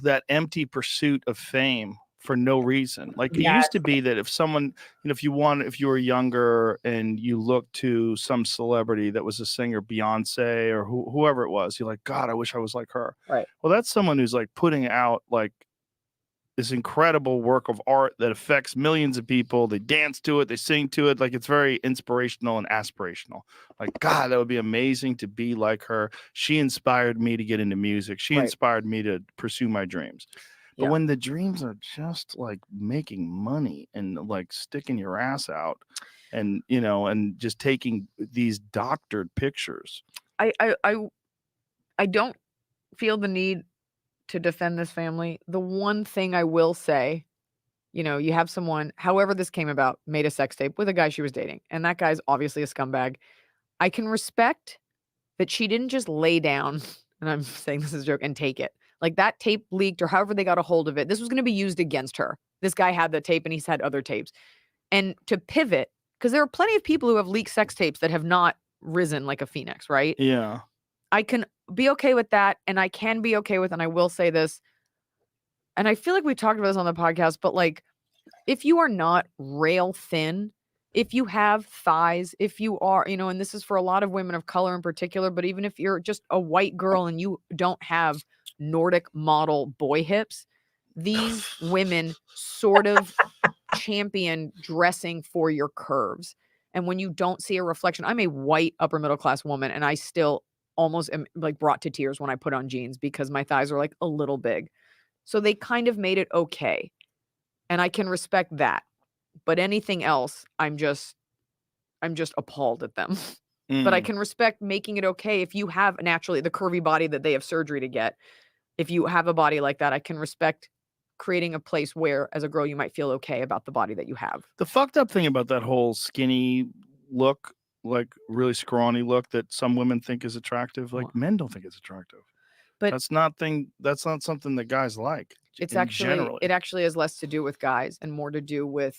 Speaker 14: that empty pursuit of fame for no reason. Like it used to be that if someone, if you were younger and you looked to some celebrity that was a singer, Beyonce or whoever it was, you're like, God, I wish I was like her.
Speaker 15: Right.
Speaker 14: Well, that's someone who's like putting out like this incredible work of art that affects millions of people. They dance to it, they sing to it. Like it's very inspirational and aspirational. Like, God, that would be amazing to be like her. She inspired me to get into music. She inspired me to pursue my dreams. But when the dreams are just like making money and like sticking your ass out and, and just taking these doctored pictures.
Speaker 15: I don't feel the need to defend this family. The one thing I will say, you have someone, however this came about, made a sex tape with a guy she was dating, and that guy's obviously a scumbag. I can respect that she didn't just lay down, and I'm saying this is a joke, and take it. Like that tape leaked or however they got a hold of it. This was going to be used against her. This guy had the tape and he's had other tapes. And to pivot, because there are plenty of people who have leaked sex tapes that have not risen like a phoenix, right?
Speaker 14: Yeah.
Speaker 15: I can be okay with that. And I can be okay with, and I will say this, and I feel like we talked about this on the podcast, but like, if you are not rail thin, if you have thighs, if you are, and this is for a lot of women of color in particular, but even if you're just a white girl and you don't have Nordic model boy hips, these women sort of champion dressing for your curves. And when you don't see a reflection, I'm a white upper middle class woman, and I still almost am like brought to tears when I put on jeans because my thighs are like a little big. So they kind of made it okay. And I can respect that. But anything else, I'm just appalled at them. But I can respect making it okay if you have naturally the curvy body that they have surgery to get. If you have a body like that, I can respect creating a place where, as a girl, you might feel okay about the body that you have.
Speaker 14: The fucked up thing about that whole skinny look, like really scrawny look that some women think is attractive, like men don't think it's attractive.
Speaker 15: But
Speaker 14: that's not something that guys like.
Speaker 15: It's
Speaker 14: in
Speaker 15: actually,
Speaker 14: general.
Speaker 15: it actually has less to do with guys and more to do with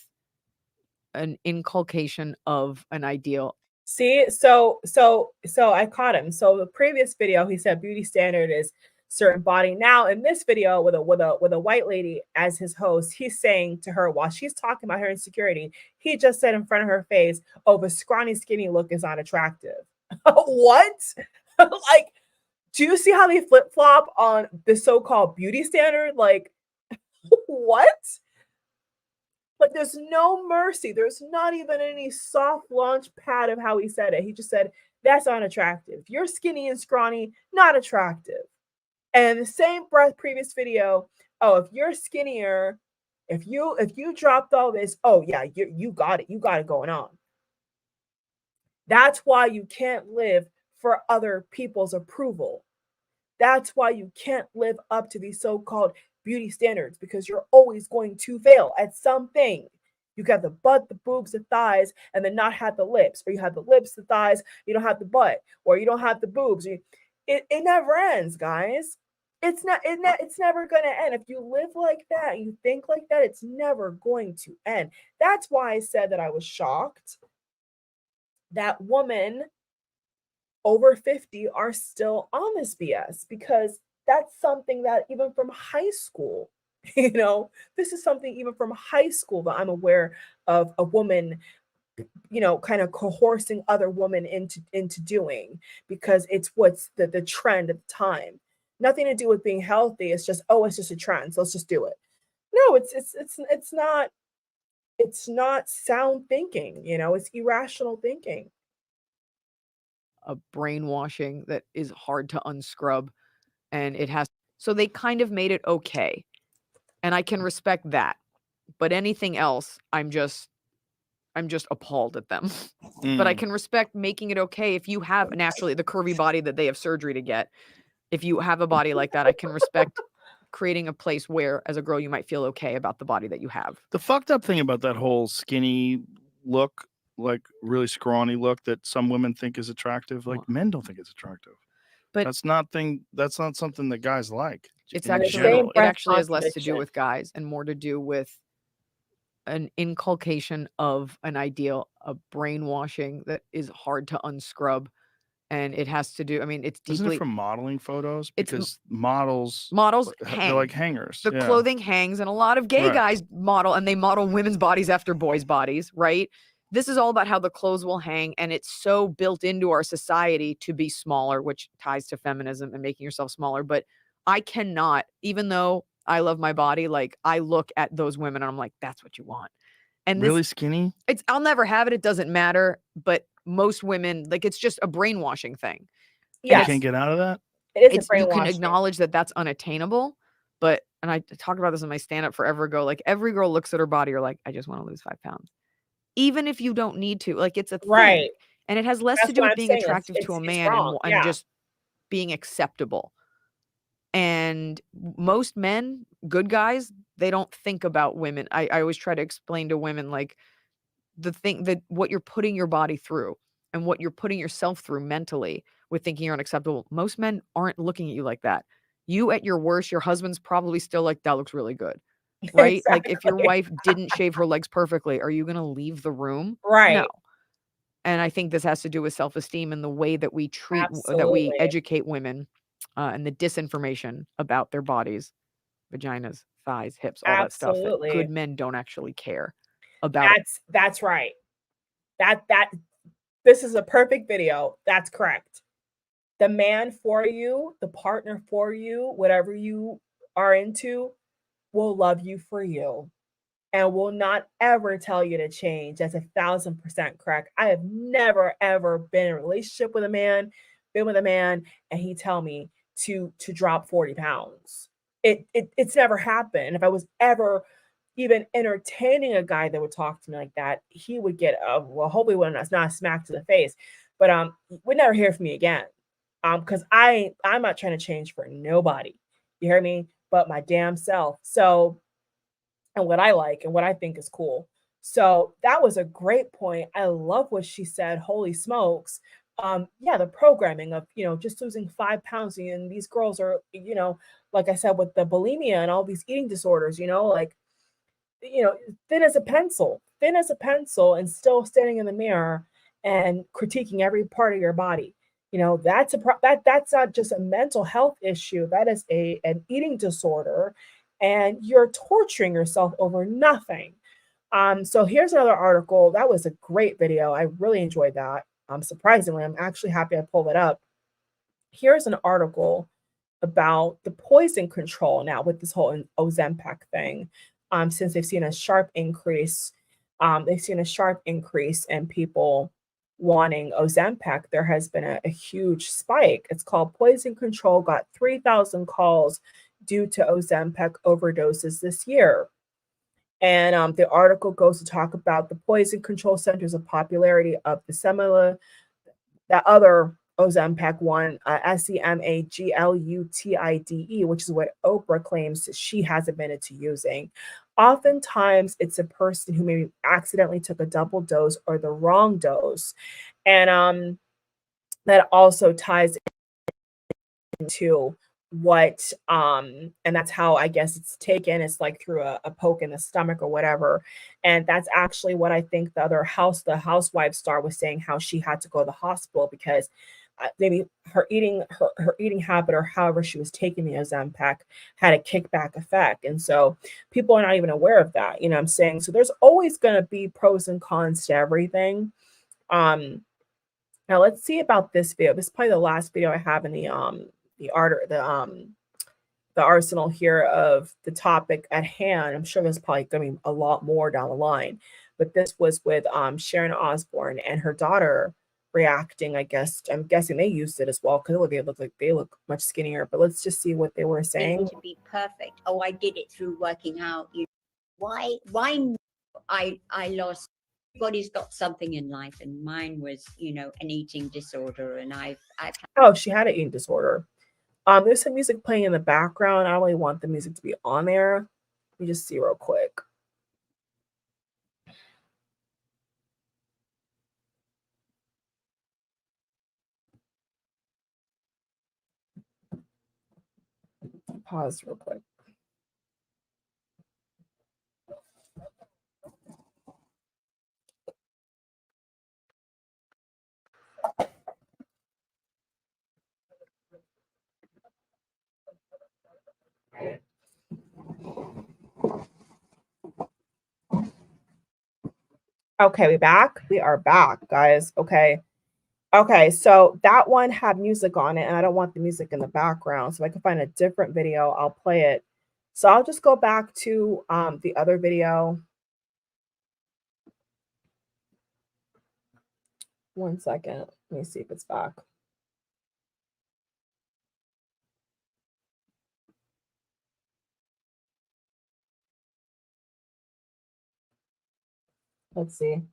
Speaker 15: an inculcation of an ideal.
Speaker 1: See, so I caught him. So the previous video, he said beauty standard is certain body. Now in this video with a white lady as his host, he's saying to her while she's talking about her insecurity, he just said in front of her face, "Oh, the scrawny, skinny look is not attractive." What? Like, do you see how they flip flop on the so-called beauty standard? Like, what? Like, there's no mercy. There's not even any soft launch pad of how he said it. He just said, that's unattractive. You're skinny and scrawny, not attractive. And in the same breath, previous video, oh, if you're skinnier, if you dropped all this, oh yeah, you got it. You got it going on. That's why you can't live for other people's approval. That's why you can't live up to these so-called beauty standards, because you're always going to fail at something. You got the butt, the boobs, the thighs, and then not have the lips, or you have the lips, the thighs, you don't have the butt, or you don't have the boobs. It never ends, guys. It's never going to end. If you live like that, you think like that, it's never going to end. That's why I said that I was shocked that women over 50 are still on this BS, because that's something that even from high school, this is something even from high school that I'm aware of a woman, kind of coercing other women into doing, because it's what's the trend at the time. Nothing to do with being healthy. It's just, it's just a trend, so let's just do it. No, it's not sound thinking, it's irrational thinking.
Speaker 15: A brainwashing that is hard to unscrub, and it has, so they kind of made it okay, and I can respect that, but anything else, I'm just appalled at them. But I can respect making it okay if you have naturally the curvy body that they have surgery to get. If you have a body like that, I can respect creating a place where, as a girl, you might feel okay about the body that you have.
Speaker 14: The fucked up thing about that whole skinny look, like really scrawny look that some women think is attractive, like men don't think it's attractive.
Speaker 15: But
Speaker 14: that's not something that guys like.
Speaker 15: It's
Speaker 14: in
Speaker 15: actually,
Speaker 14: general.
Speaker 15: it actually has less to do with guys and more to do with an inculcation of an ideal, a brainwashing that is hard to unscrub. And it has to do, I mean, it's
Speaker 14: Isn't
Speaker 15: deeply
Speaker 14: it from modeling photos?
Speaker 15: It's
Speaker 14: Because models
Speaker 15: hang.
Speaker 14: they're like hangers.
Speaker 15: The
Speaker 14: yeah.
Speaker 15: clothing hangs, and a lot of gay
Speaker 14: Right.
Speaker 15: guys model, and they model women's bodies after boys' bodies, right? This is all about how the clothes will hang, and it's so built into our society to be smaller, which ties to feminism and making yourself smaller. But I cannot, even though I love my body, like I look at those women and I'm like, that's what you want. And
Speaker 14: Really skinny?
Speaker 15: I'll never have it. It doesn't matter. But most women, like, it's just a brainwashing thing.
Speaker 14: You can't get out of that?
Speaker 1: It is a
Speaker 15: You can
Speaker 1: brainwashing.
Speaker 15: acknowledge that that's unattainable, but, and I talked about this in my stand-up forever ago, like every girl looks at her body, you're like, I just want to lose 5 pounds. Even if you don't need to, like, it's a thing.
Speaker 1: Right.
Speaker 15: And it has less
Speaker 1: That's
Speaker 15: to do
Speaker 1: what
Speaker 15: with
Speaker 1: I'm
Speaker 15: being
Speaker 1: saying.
Speaker 15: attractive to a
Speaker 1: It's
Speaker 15: man
Speaker 1: wrong.
Speaker 15: and
Speaker 1: Yeah.
Speaker 15: just being acceptable. And most men, good guys, they don't think about women. I always try to explain to women, like, the thing that what you're putting your body through and what you're putting yourself through mentally with thinking you're unacceptable. Most men aren't looking at you like that. You at your worst, your husband's probably still like, that looks really good. Right? Like if your wife didn't shave her legs perfectly, are you going to leave the room?
Speaker 1: Right.
Speaker 15: No. And I think this has to do with self-esteem and the way that we treat, that we
Speaker 1: Absolutely.
Speaker 15: educate women and the disinformation about their bodies, vaginas, thighs, hips, all that stuff that
Speaker 1: Absolutely.
Speaker 15: good men don't actually care about.
Speaker 1: That's right. This is a perfect video. That's correct. The man for you, the partner for you, whatever you are into, will love you for you and will not ever tell you to change. That's 1,000% correct. I have never ever been in a relationship with a man, and he tell me to drop 40 pounds. It's never happened. And if I was ever even entertaining a guy that would talk to me like that, he would get hopefully not a smack to the face, but would never hear from me again. Because I'm not trying to change for nobody. You hear me? But my damn self. So, and what I like and what I think is cool. So that was a great point. I love what she said. Holy smokes. Yeah, the programming of, just losing 5 pounds, and these girls are, like I said, with the bulimia and all these eating disorders, like, thin as a pencil, and still standing in the mirror and critiquing every part of your body. That's that's not just a mental health issue. That is an eating disorder, and you're torturing yourself over nothing. So here's another article. That was a great video. I really enjoyed that. Surprisingly, I'm actually happy I pulled it up. Here's an article about the poison control now with this whole Ozempic thing. Since they've seen a sharp increase, in people wanting Ozempic. There has been a huge spike. It's called Poison Control, got 3,000 calls due to Ozempic overdoses this year. And the article goes to talk about the poison control centers of popularity of the Semela, that other Ozempic one, Semaglutide, which is what Oprah claims she has admitted to using. Oftentimes, it's a person who maybe accidentally took a double dose or the wrong dose. And that also ties into what and that's how I guess it's taken. It's like through a poke in the stomach or whatever. And that's actually what I think the housewife star was saying, how she had to go to the hospital because maybe her eating habit or however she was taking the Ozempic had a kickback effect. And so people are not even aware of that. You know what I'm saying? So there's always going to be pros and cons to everything. Now let's see about this video. This is probably the last video I have in the arsenal here of the topic at hand. I'm sure there's probably going to be a lot more down the line, but this was with Sharon Osbourne and her daughter reacting. I guess I'm guessing they used it as well because they look much skinnier. But let's just see what they were saying.
Speaker 17: To be perfect. Oh, I did it through working out. Why I lost. Everybody's got something in life, and mine was, an eating disorder, and I've
Speaker 1: Oh, she had an eating disorder. There's some music playing in the background. I don't really want the music to be on there. Let me just see real quick. Pause real quick. Okay, we are back, guys. Okay, so that one had music on it, and I don't want the music in the background. So if I can find a different video, I'll play it. So I'll just go back to the other video. One second. Let me see if it's back. Let's see.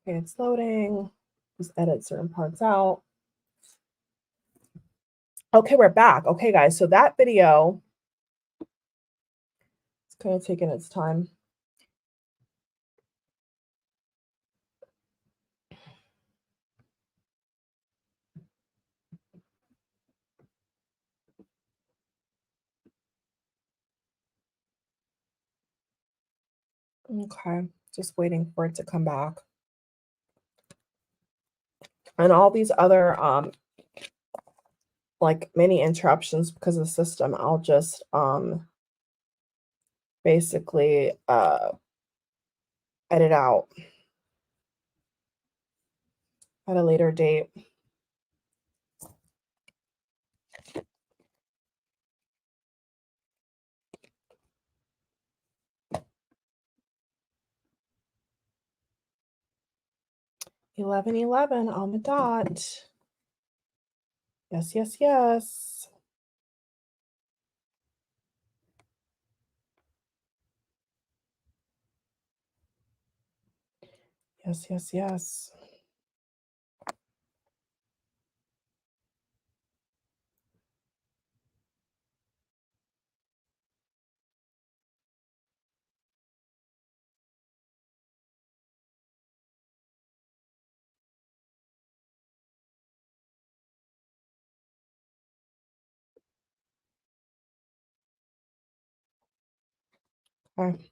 Speaker 1: Okay, it's loading. Just edit certain parts out. Okay, we're back. Okay, guys, so that video, it's kind of taking its time. Okay, just waiting for it to come back. And all these other like mini interruptions because of the system, I'll just basically edit out at a later date. $11:11 on the dot. Yes, yes, yes. Yes, yes, yes. Okay.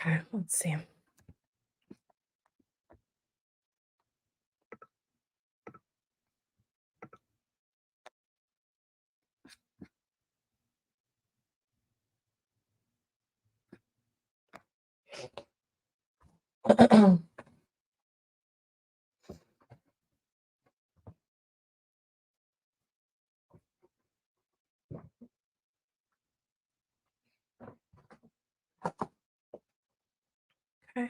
Speaker 1: Okay, let's see. Okay.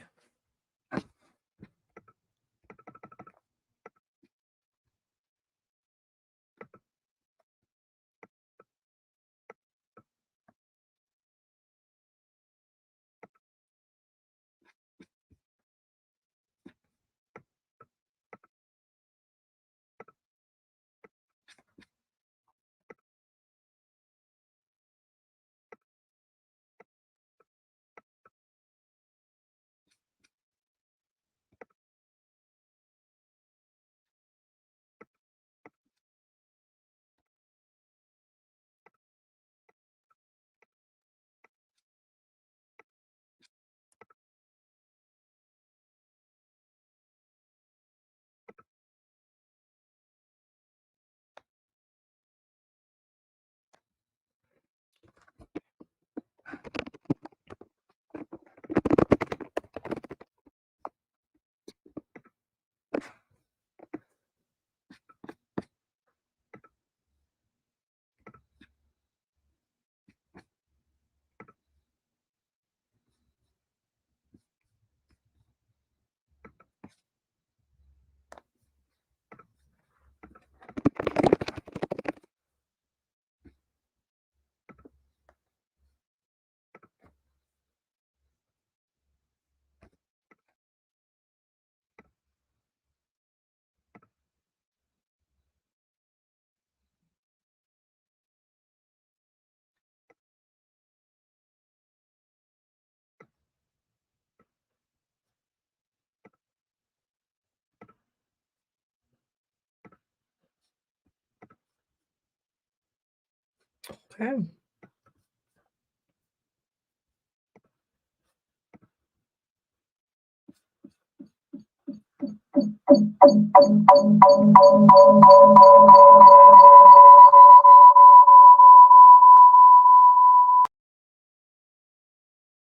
Speaker 1: Okay.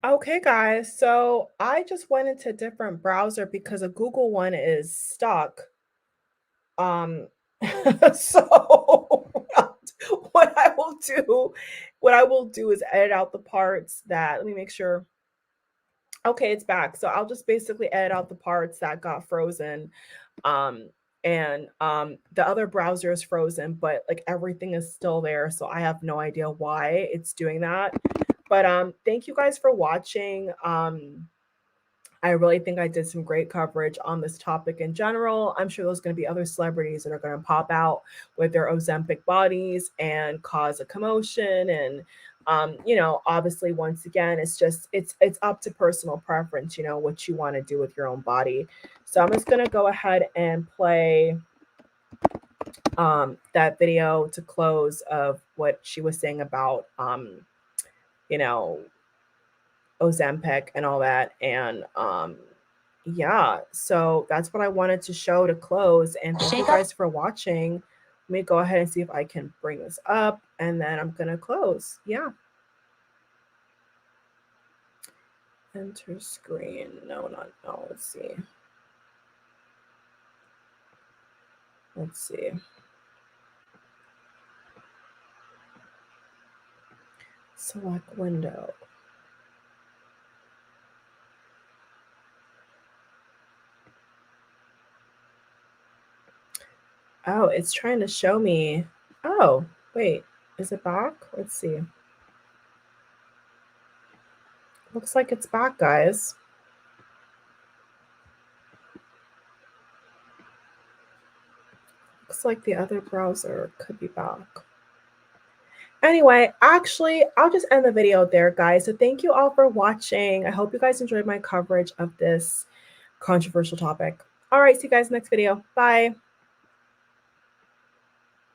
Speaker 1: Okay, guys, so I just went into a different browser because a Google one is stuck. So what I will do, what I will do is edit out the parts that, let me make sure. Okay, it's back. So I'll just basically edit out the parts that got frozen. The other browser is frozen, but like everything is still there. So I have no idea why it's doing that. But thank you guys for watching. I really think I did some great coverage on this topic in general. I'm sure there's going to be other celebrities that are going to pop out with their Ozempic bodies and cause a commotion. And, obviously, once again, it's up to personal preference, what you want to do with your own body. So I'm just going to go ahead and play that video to close of what she was saying about, Ozempic and all that. And yeah, so that's what I wanted to show to close. And thank you guys for watching. Let me go ahead and see if I can bring this up, and then I'm gonna close. Yeah. Enter screen. No. Let's see. Let's see. Select window. Oh, it's trying to show me. Oh, wait, is it back? Let's see. Looks like it's back, guys. Looks like the other browser could be back. Anyway, actually, I'll just end the video there, guys. So thank you all for watching. I hope you guys enjoyed my coverage of this controversial topic. All right, see you guys next video. Bye.